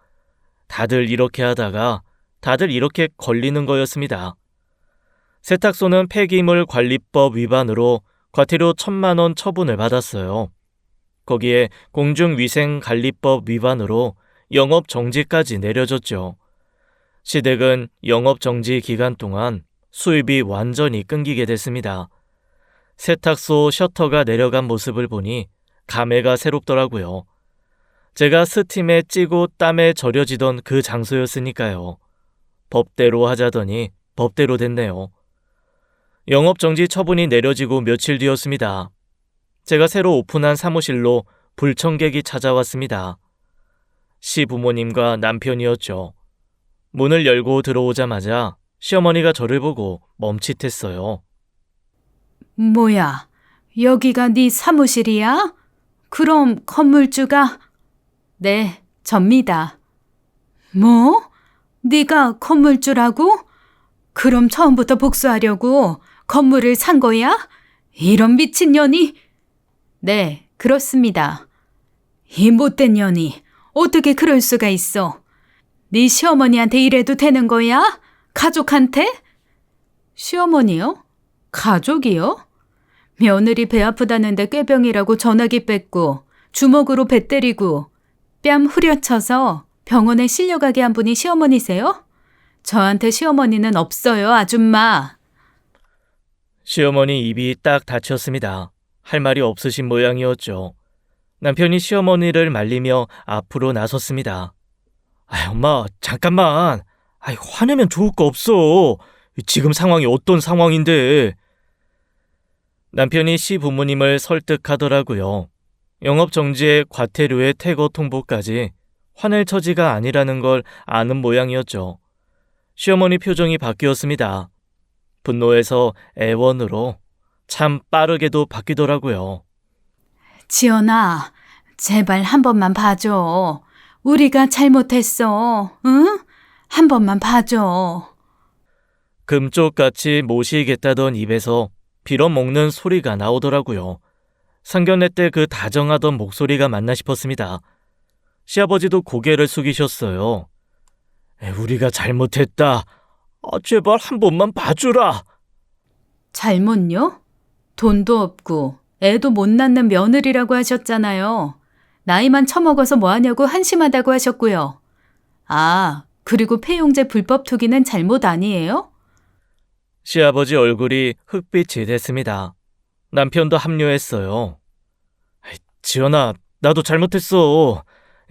다들 이렇게 하다가 다들 이렇게 걸리는 거였습니다. 세탁소는 폐기물 관리법 위반으로 과태료 1,000만 원 처분을 받았어요. 거기에 공중위생관리법 위반으로 영업정지까지 내려졌죠. 시댁은 영업정지 기간 동안 수입이 완전히 끊기게 됐습니다. 세탁소 셔터가 내려간 모습을 보니 감회가 새롭더라고요. 제가 스팀에 찌고 땀에 절여지던 그 장소였으니까요. 법대로 하자더니 법대로 됐네요. 영업정지 처분이 내려지고 며칠 뒤였습니다. 제가 새로 오픈한 사무실로 불청객이 찾아왔습니다. 시부모님과 남편이었죠. 문을 열고 들어오자마자 시어머니가 저를 보고 멈칫했어요. 뭐야, 여기가 네 사무실이야? 그럼 건물주가? 네, 접니다. 뭐? 네가 건물주라고? 그럼 처음부터 복수하려고 건물을 산 거야? 이런 미친년이? 네, 그렇습니다. 이 못된 년이 어떻게 그럴 수가 있어? 네 시어머니한테 이래도 되는 거야? 가족한테? 시어머니요? 가족이요? 며느리 배 아프다는데 꾀병이라고 전화기 뺏고 주먹으로 배 때리고 뺨 후려쳐서 병원에 실려가게 한 분이 시어머니세요? 저한테 시어머니는 없어요, 아줌마. 시어머니 입이 딱 닫혔습니다. 할 말이 없으신 모양이었죠. 남편이 시어머니를 말리며 앞으로 나섰습니다. 엄마, 잠깐만. 화내면 좋을 거 없어. 지금 상황이 어떤 상황인데. 남편이 시부모님을 설득하더라고요. 영업정지에 과태료의 퇴거 통보까지 화낼 처지가 아니라는 걸 아는 모양이었죠. 시어머니 표정이 바뀌었습니다. 분노에서 애원으로 참 빠르게도 바뀌더라고요. 지연아, 제발 한 번만 봐줘. 우리가 잘못했어, 응? 한 번만 봐줘. 금쪽같이 모시겠다던 입에서 빌어먹는 소리가 나오더라고요. 상견례 때 그 다정하던 목소리가 맞나 싶었습니다. 시아버지도 고개를 숙이셨어요. 우리가 잘못했다. 제발 한 번만 봐주라. 잘못요? 돈도 없고 애도 못 낳는 며느리라고 하셨잖아요. 나이만 처먹어서 뭐하냐고 한심하다고 하셨고요. 아, 그리고 폐용제 불법 투기는 잘못 아니에요? 시아버지 얼굴이 흑빛이 됐습니다. 남편도 합류했어요. 지연아, 나도 잘못했어.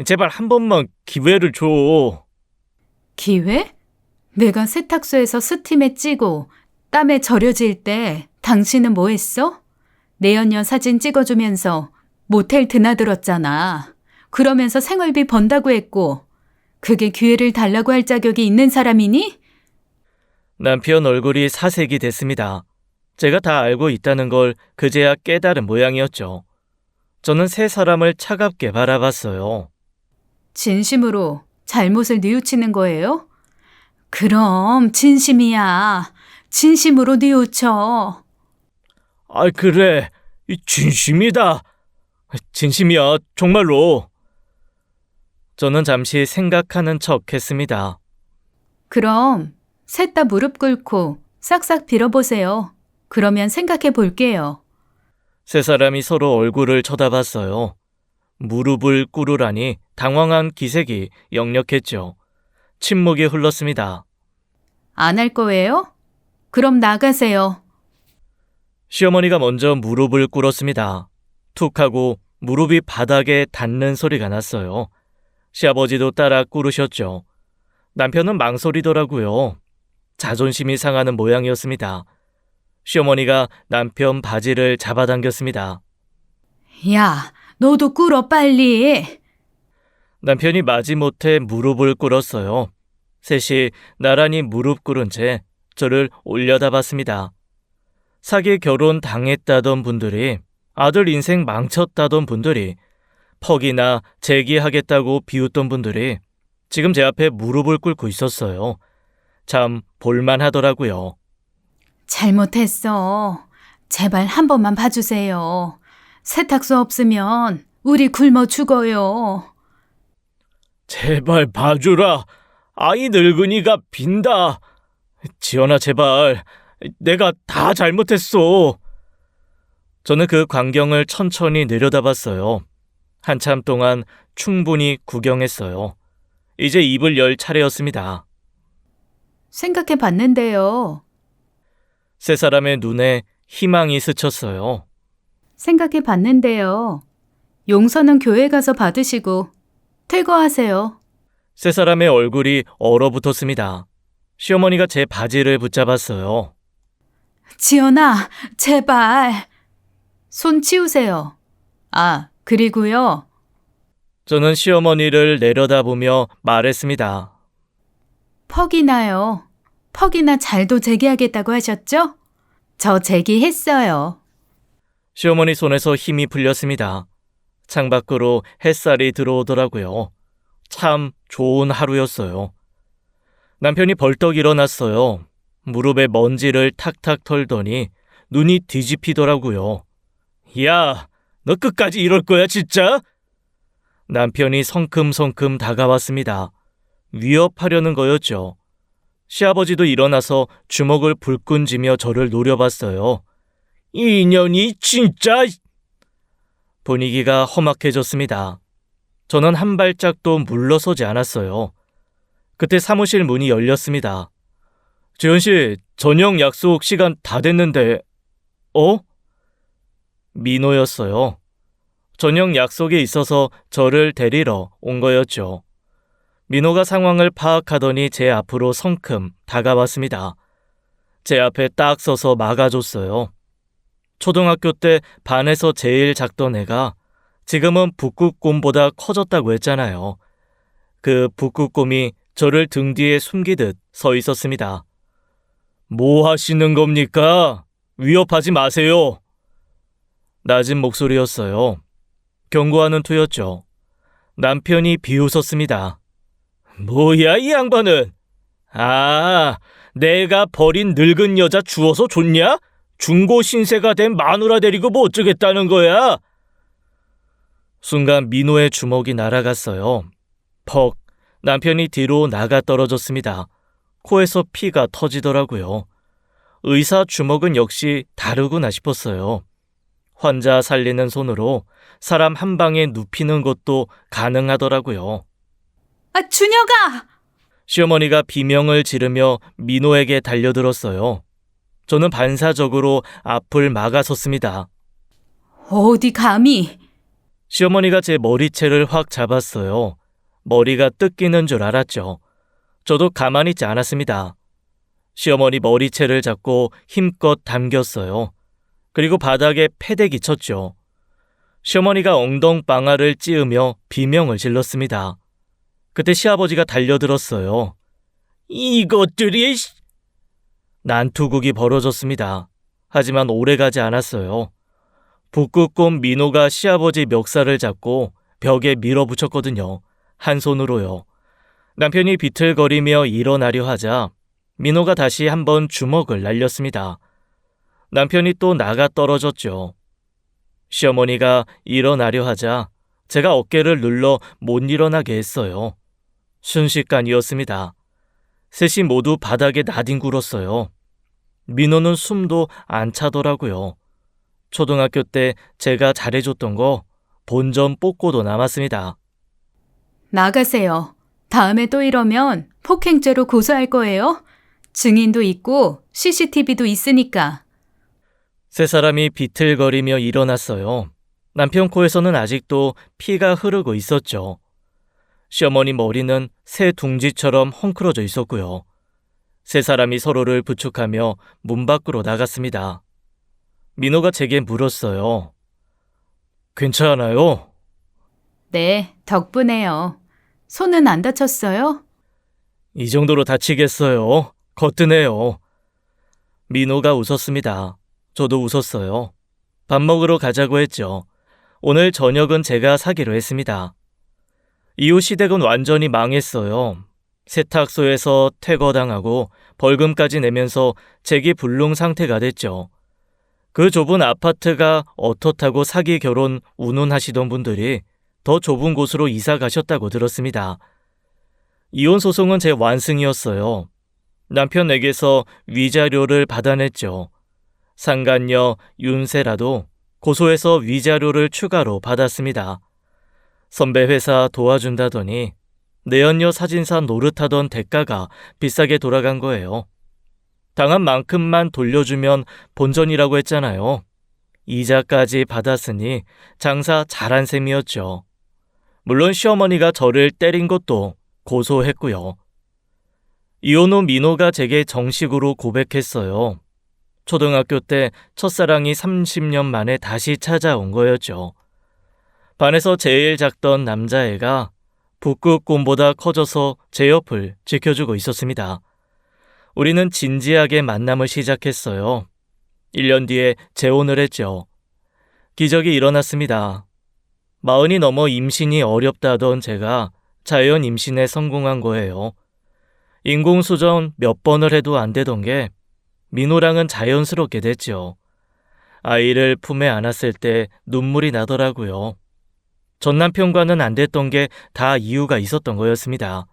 제발 한 번만 기회를 줘. 기회? 내가 세탁소에서 스팀에 찌고 땀에 절여질 때 당신은 뭐 했어? 내연녀 사진 찍어주면서 모텔 드나들었잖아. 그러면서 생활비 번다고 했고 그게 기회를 달라고 할 자격이 있는 사람이니? 남편 얼굴이 사색이 됐습니다. 제가 다 알고 있다는 걸 그제야 깨달은 모양이었죠. 저는 세 사람을 차갑게 바라봤어요. 진심으로 잘못을 뉘우치는 거예요? 그럼 진심이야. 진심으로 뉘우쳐. 그래. 진심이다. 진심이야, 정말로. 저는 잠시 생각하는 척 했습니다. 그럼 셋 다 무릎 꿇고 싹싹 빌어보세요. 그러면 생각해 볼게요. 세 사람이 서로 얼굴을 쳐다봤어요. 무릎을 꿇으라니 당황한 기색이 역력했죠. 침묵이 흘렀습니다. 안 할 거예요? 그럼 나가세요. 시어머니가 먼저 무릎을 꿇었습니다. 툭 하고 무릎이 바닥에 닿는 소리가 났어요. 시아버지도 따라 꿇으셨죠. 남편은 망설이더라고요. 자존심이 상하는 모양이었습니다. 시어머니가 남편 바지를 잡아당겼습니다. 야, 너도 꿇어 빨리. 남편이 마지못해 무릎을 꿇었어요. 셋이 나란히 무릎 꿇은 채 저를 올려다봤습니다. 사기 결혼 당했다던 분들이, 아들 인생 망쳤다던 분들이, 퍽이나 재기하겠다고 비웃던 분들이 지금 제 앞에 무릎을 꿇고 있었어요. 참 볼만하더라고요. 잘못했어. 제발 한 번만 봐주세요. 세탁소 없으면 우리 굶어 죽어요. 제발 봐주라. 아이 늙은이가 빈다. 지연아, 제발. 내가 다 잘못했어. 저는 그 광경을 천천히 내려다봤어요. 한참 동안 충분히 구경했어요. 이제 입을 열 차례였습니다. 생각해 봤는데요. 세 사람의 눈에 희망이 스쳤어요. 생각해 봤는데요. 용서는 교회 가서 받으시고 퇴거하세요. 세 사람의 얼굴이 얼어붙었습니다. 시어머니가 제 바지를 붙잡았어요. 지연아, 제발. 손 치우세요. 아, 그리고요. 저는 시어머니를 내려다보며 말했습니다. 퍽이나요. 퍽이나 잘도 재기하겠다고 하셨죠? 저 재기했어요. 시어머니 손에서 힘이 풀렸습니다. 창밖으로 햇살이 들어오더라고요. 참 좋은 하루였어요. 남편이 벌떡 일어났어요. 무릎에 먼지를 탁탁 털더니 눈이 뒤집히더라고요. 야, 너 끝까지 이럴 거야 진짜? 남편이 성큼성큼 다가왔습니다. 위협하려는 거였죠. 시아버지도 일어나서 주먹을 불끈 쥐며 저를 노려봤어요. 이 인연이 진짜... 분위기가 험악해졌습니다. 저는 한 발짝도 물러서지 않았어요. 그때 사무실 문이 열렸습니다. 지현 씨, 저녁 약속 시간 다 됐는데... 어? 민호였어요. 저녁 약속에 있어서 저를 데리러 온 거였죠. 민호가 상황을 파악하더니 제 앞으로 성큼 다가왔습니다. 제 앞에 딱 서서 막아줬어요. 초등학교 때 반에서 제일 작던 애가 지금은 북극곰보다 커졌다고 했잖아요. 그 북극곰이 저를 등 뒤에 숨기듯 서 있었습니다. 뭐 하시는 겁니까? 위협하지 마세요. 낮은 목소리였어요. 경고하는 투였죠. 남편이 비웃었습니다. 뭐야 이 양반은? 아, 내가 버린 늙은 여자 주워서 줬냐? 중고 신세가 된 마누라 데리고 뭐 어쩌겠다는 거야? 순간 민호의 주먹이 날아갔어요. 퍽, 남편이 뒤로 나가 떨어졌습니다. 코에서 피가 터지더라고요. 의사 주먹은 역시 다르구나 싶었어요. 환자 살리는 손으로 사람 한 방에 눕히는 것도 가능하더라고요. 아, 준혁아! 시어머니가 비명을 지르며 민호에게 달려들었어요. 저는 반사적으로 앞을 막아섰습니다. 어디 감히? 시어머니가 제 머리채를 확 잡았어요. 머리가 뜯기는 줄 알았죠. 저도 가만히 있지 않았습니다. 시어머니 머리채를 잡고 힘껏 당겼어요. 그리고 바닥에 패대기 쳤죠. 시어머니가 엉덩방아를 찌으며 비명을 질렀습니다. 그때 시아버지가 달려들었어요. 이것들이... 난투극이 벌어졌습니다. 하지만 오래가지 않았어요. 북극곰 민호가 시아버지 멱살을 잡고 벽에 밀어붙였거든요. 한 손으로요. 남편이 비틀거리며 일어나려 하자 민호가 다시 한번 주먹을 날렸습니다. 남편이 또 나가 떨어졌죠. 시어머니가 일어나려 하자 제가 어깨를 눌러 못 일어나게 했어요. 순식간이었습니다. 셋이 모두 바닥에 나뒹굴었어요. 민호는 숨도 안 차더라고요. 초등학교 때 제가 잘해줬던 거 본전 뽑고도 남았습니다. 나가세요. 다음에 또 이러면 폭행죄로 고소할 거예요. 증인도 있고 CCTV도 있으니까. 세 사람이 비틀거리며 일어났어요. 남편 코에서는 아직도 피가 흐르고 있었죠. 시어머니 머리는 새 둥지처럼 헝클어져 있었고요. 세 사람이 서로를 부축하며 문 밖으로 나갔습니다. 민호가 제게 물었어요. 괜찮아요? 네, 덕분에요. 손은 안 다쳤어요? 이 정도로 다치겠어요. 거뜬해요. 민호가 웃었습니다. 저도 웃었어요. 밥 먹으러 가자고 했죠. 오늘 저녁은 제가 사기로 했습니다. 이후 시댁은 완전히 망했어요. 세탁소에서 퇴거당하고 벌금까지 내면서 재기불능 상태가 됐죠. 그 좁은 아파트가 어떻다고 사기 결혼 운운하시던 분들이 더 좁은 곳으로 이사 가셨다고 들었습니다. 이혼 소송은 제 완승이었어요. 남편에게서 위자료를 받아냈죠. 상간녀 윤세라도 고소해서 위자료를 추가로 받았습니다. 선배 회사 도와준다더니 내연녀 사진사 노릇하던 대가가 비싸게 돌아간 거예요. 당한 만큼만 돌려주면 본전이라고 했잖아요. 이자까지 받았으니 장사 잘한 셈이었죠. 물론 시어머니가 저를 때린 것도 고소했고요. 이혼 후 민호가 제게 정식으로 고백했어요. 초등학교 때 첫사랑이 30년 만에 다시 찾아온 거였죠. 반에서 제일 작던 남자애가 북극곰보다 커져서 제 옆을 지켜주고 있었습니다. 우리는 진지하게 만남을 시작했어요. 1년 뒤에 재혼을 했죠. 기적이 일어났습니다. 40이 넘어 임신이 어렵다던 제가 자연 임신에 성공한 거예요. 인공수정 몇 번을 해도 안 되던 게 민호랑은 자연스럽게 됐죠. 아이를 품에 안았을 때 눈물이 나더라고요. 전 남편과는 안 됐던 게 다 이유가 있었던 거였습니다.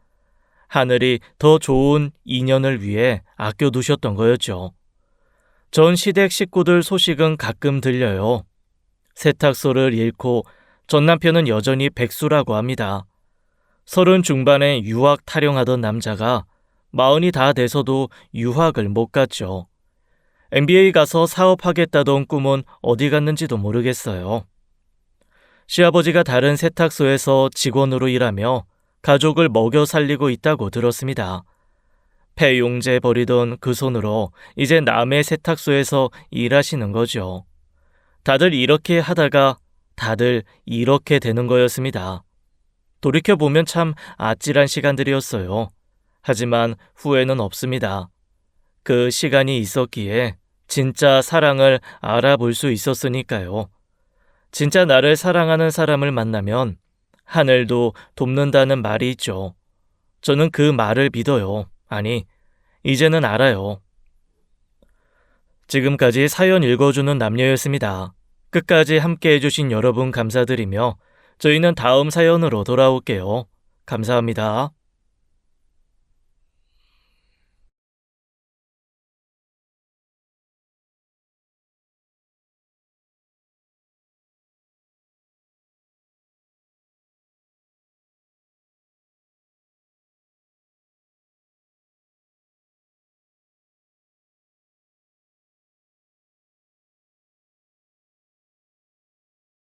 하늘이 더 좋은 인연을 위해 아껴두셨던 거였죠. 전 시댁 식구들 소식은 가끔 들려요. 세탁소를 잃고 전 남편은 여전히 백수라고 합니다. 30 중반에 유학 타령하던 남자가 40이 다 돼서도 유학을 못 갔죠. MBA 가서 사업하겠다던 꿈은 어디 갔는지도 모르겠어요. 시아버지가 다른 세탁소에서 직원으로 일하며 가족을 먹여 살리고 있다고 들었습니다. 폐용제 버리던 그 손으로 이제 남의 세탁소에서 일하시는 거죠. 다들 이렇게 하다가 다들 이렇게 되는 거였습니다. 돌이켜보면 참 아찔한 시간들이었어요. 하지만 후회는 없습니다. 그 시간이 있었기에 진짜 사랑을 알아볼 수 있었으니까요. 진짜 나를 사랑하는 사람을 만나면 하늘도 돕는다는 말이 있죠. 저는 그 말을 믿어요. 아니, 이제는 알아요. 지금까지 사연 읽어주는 남녀였습니다. 끝까지 함께 해주신 여러분 감사드리며 저희는 다음 사연으로 돌아올게요. 감사합니다.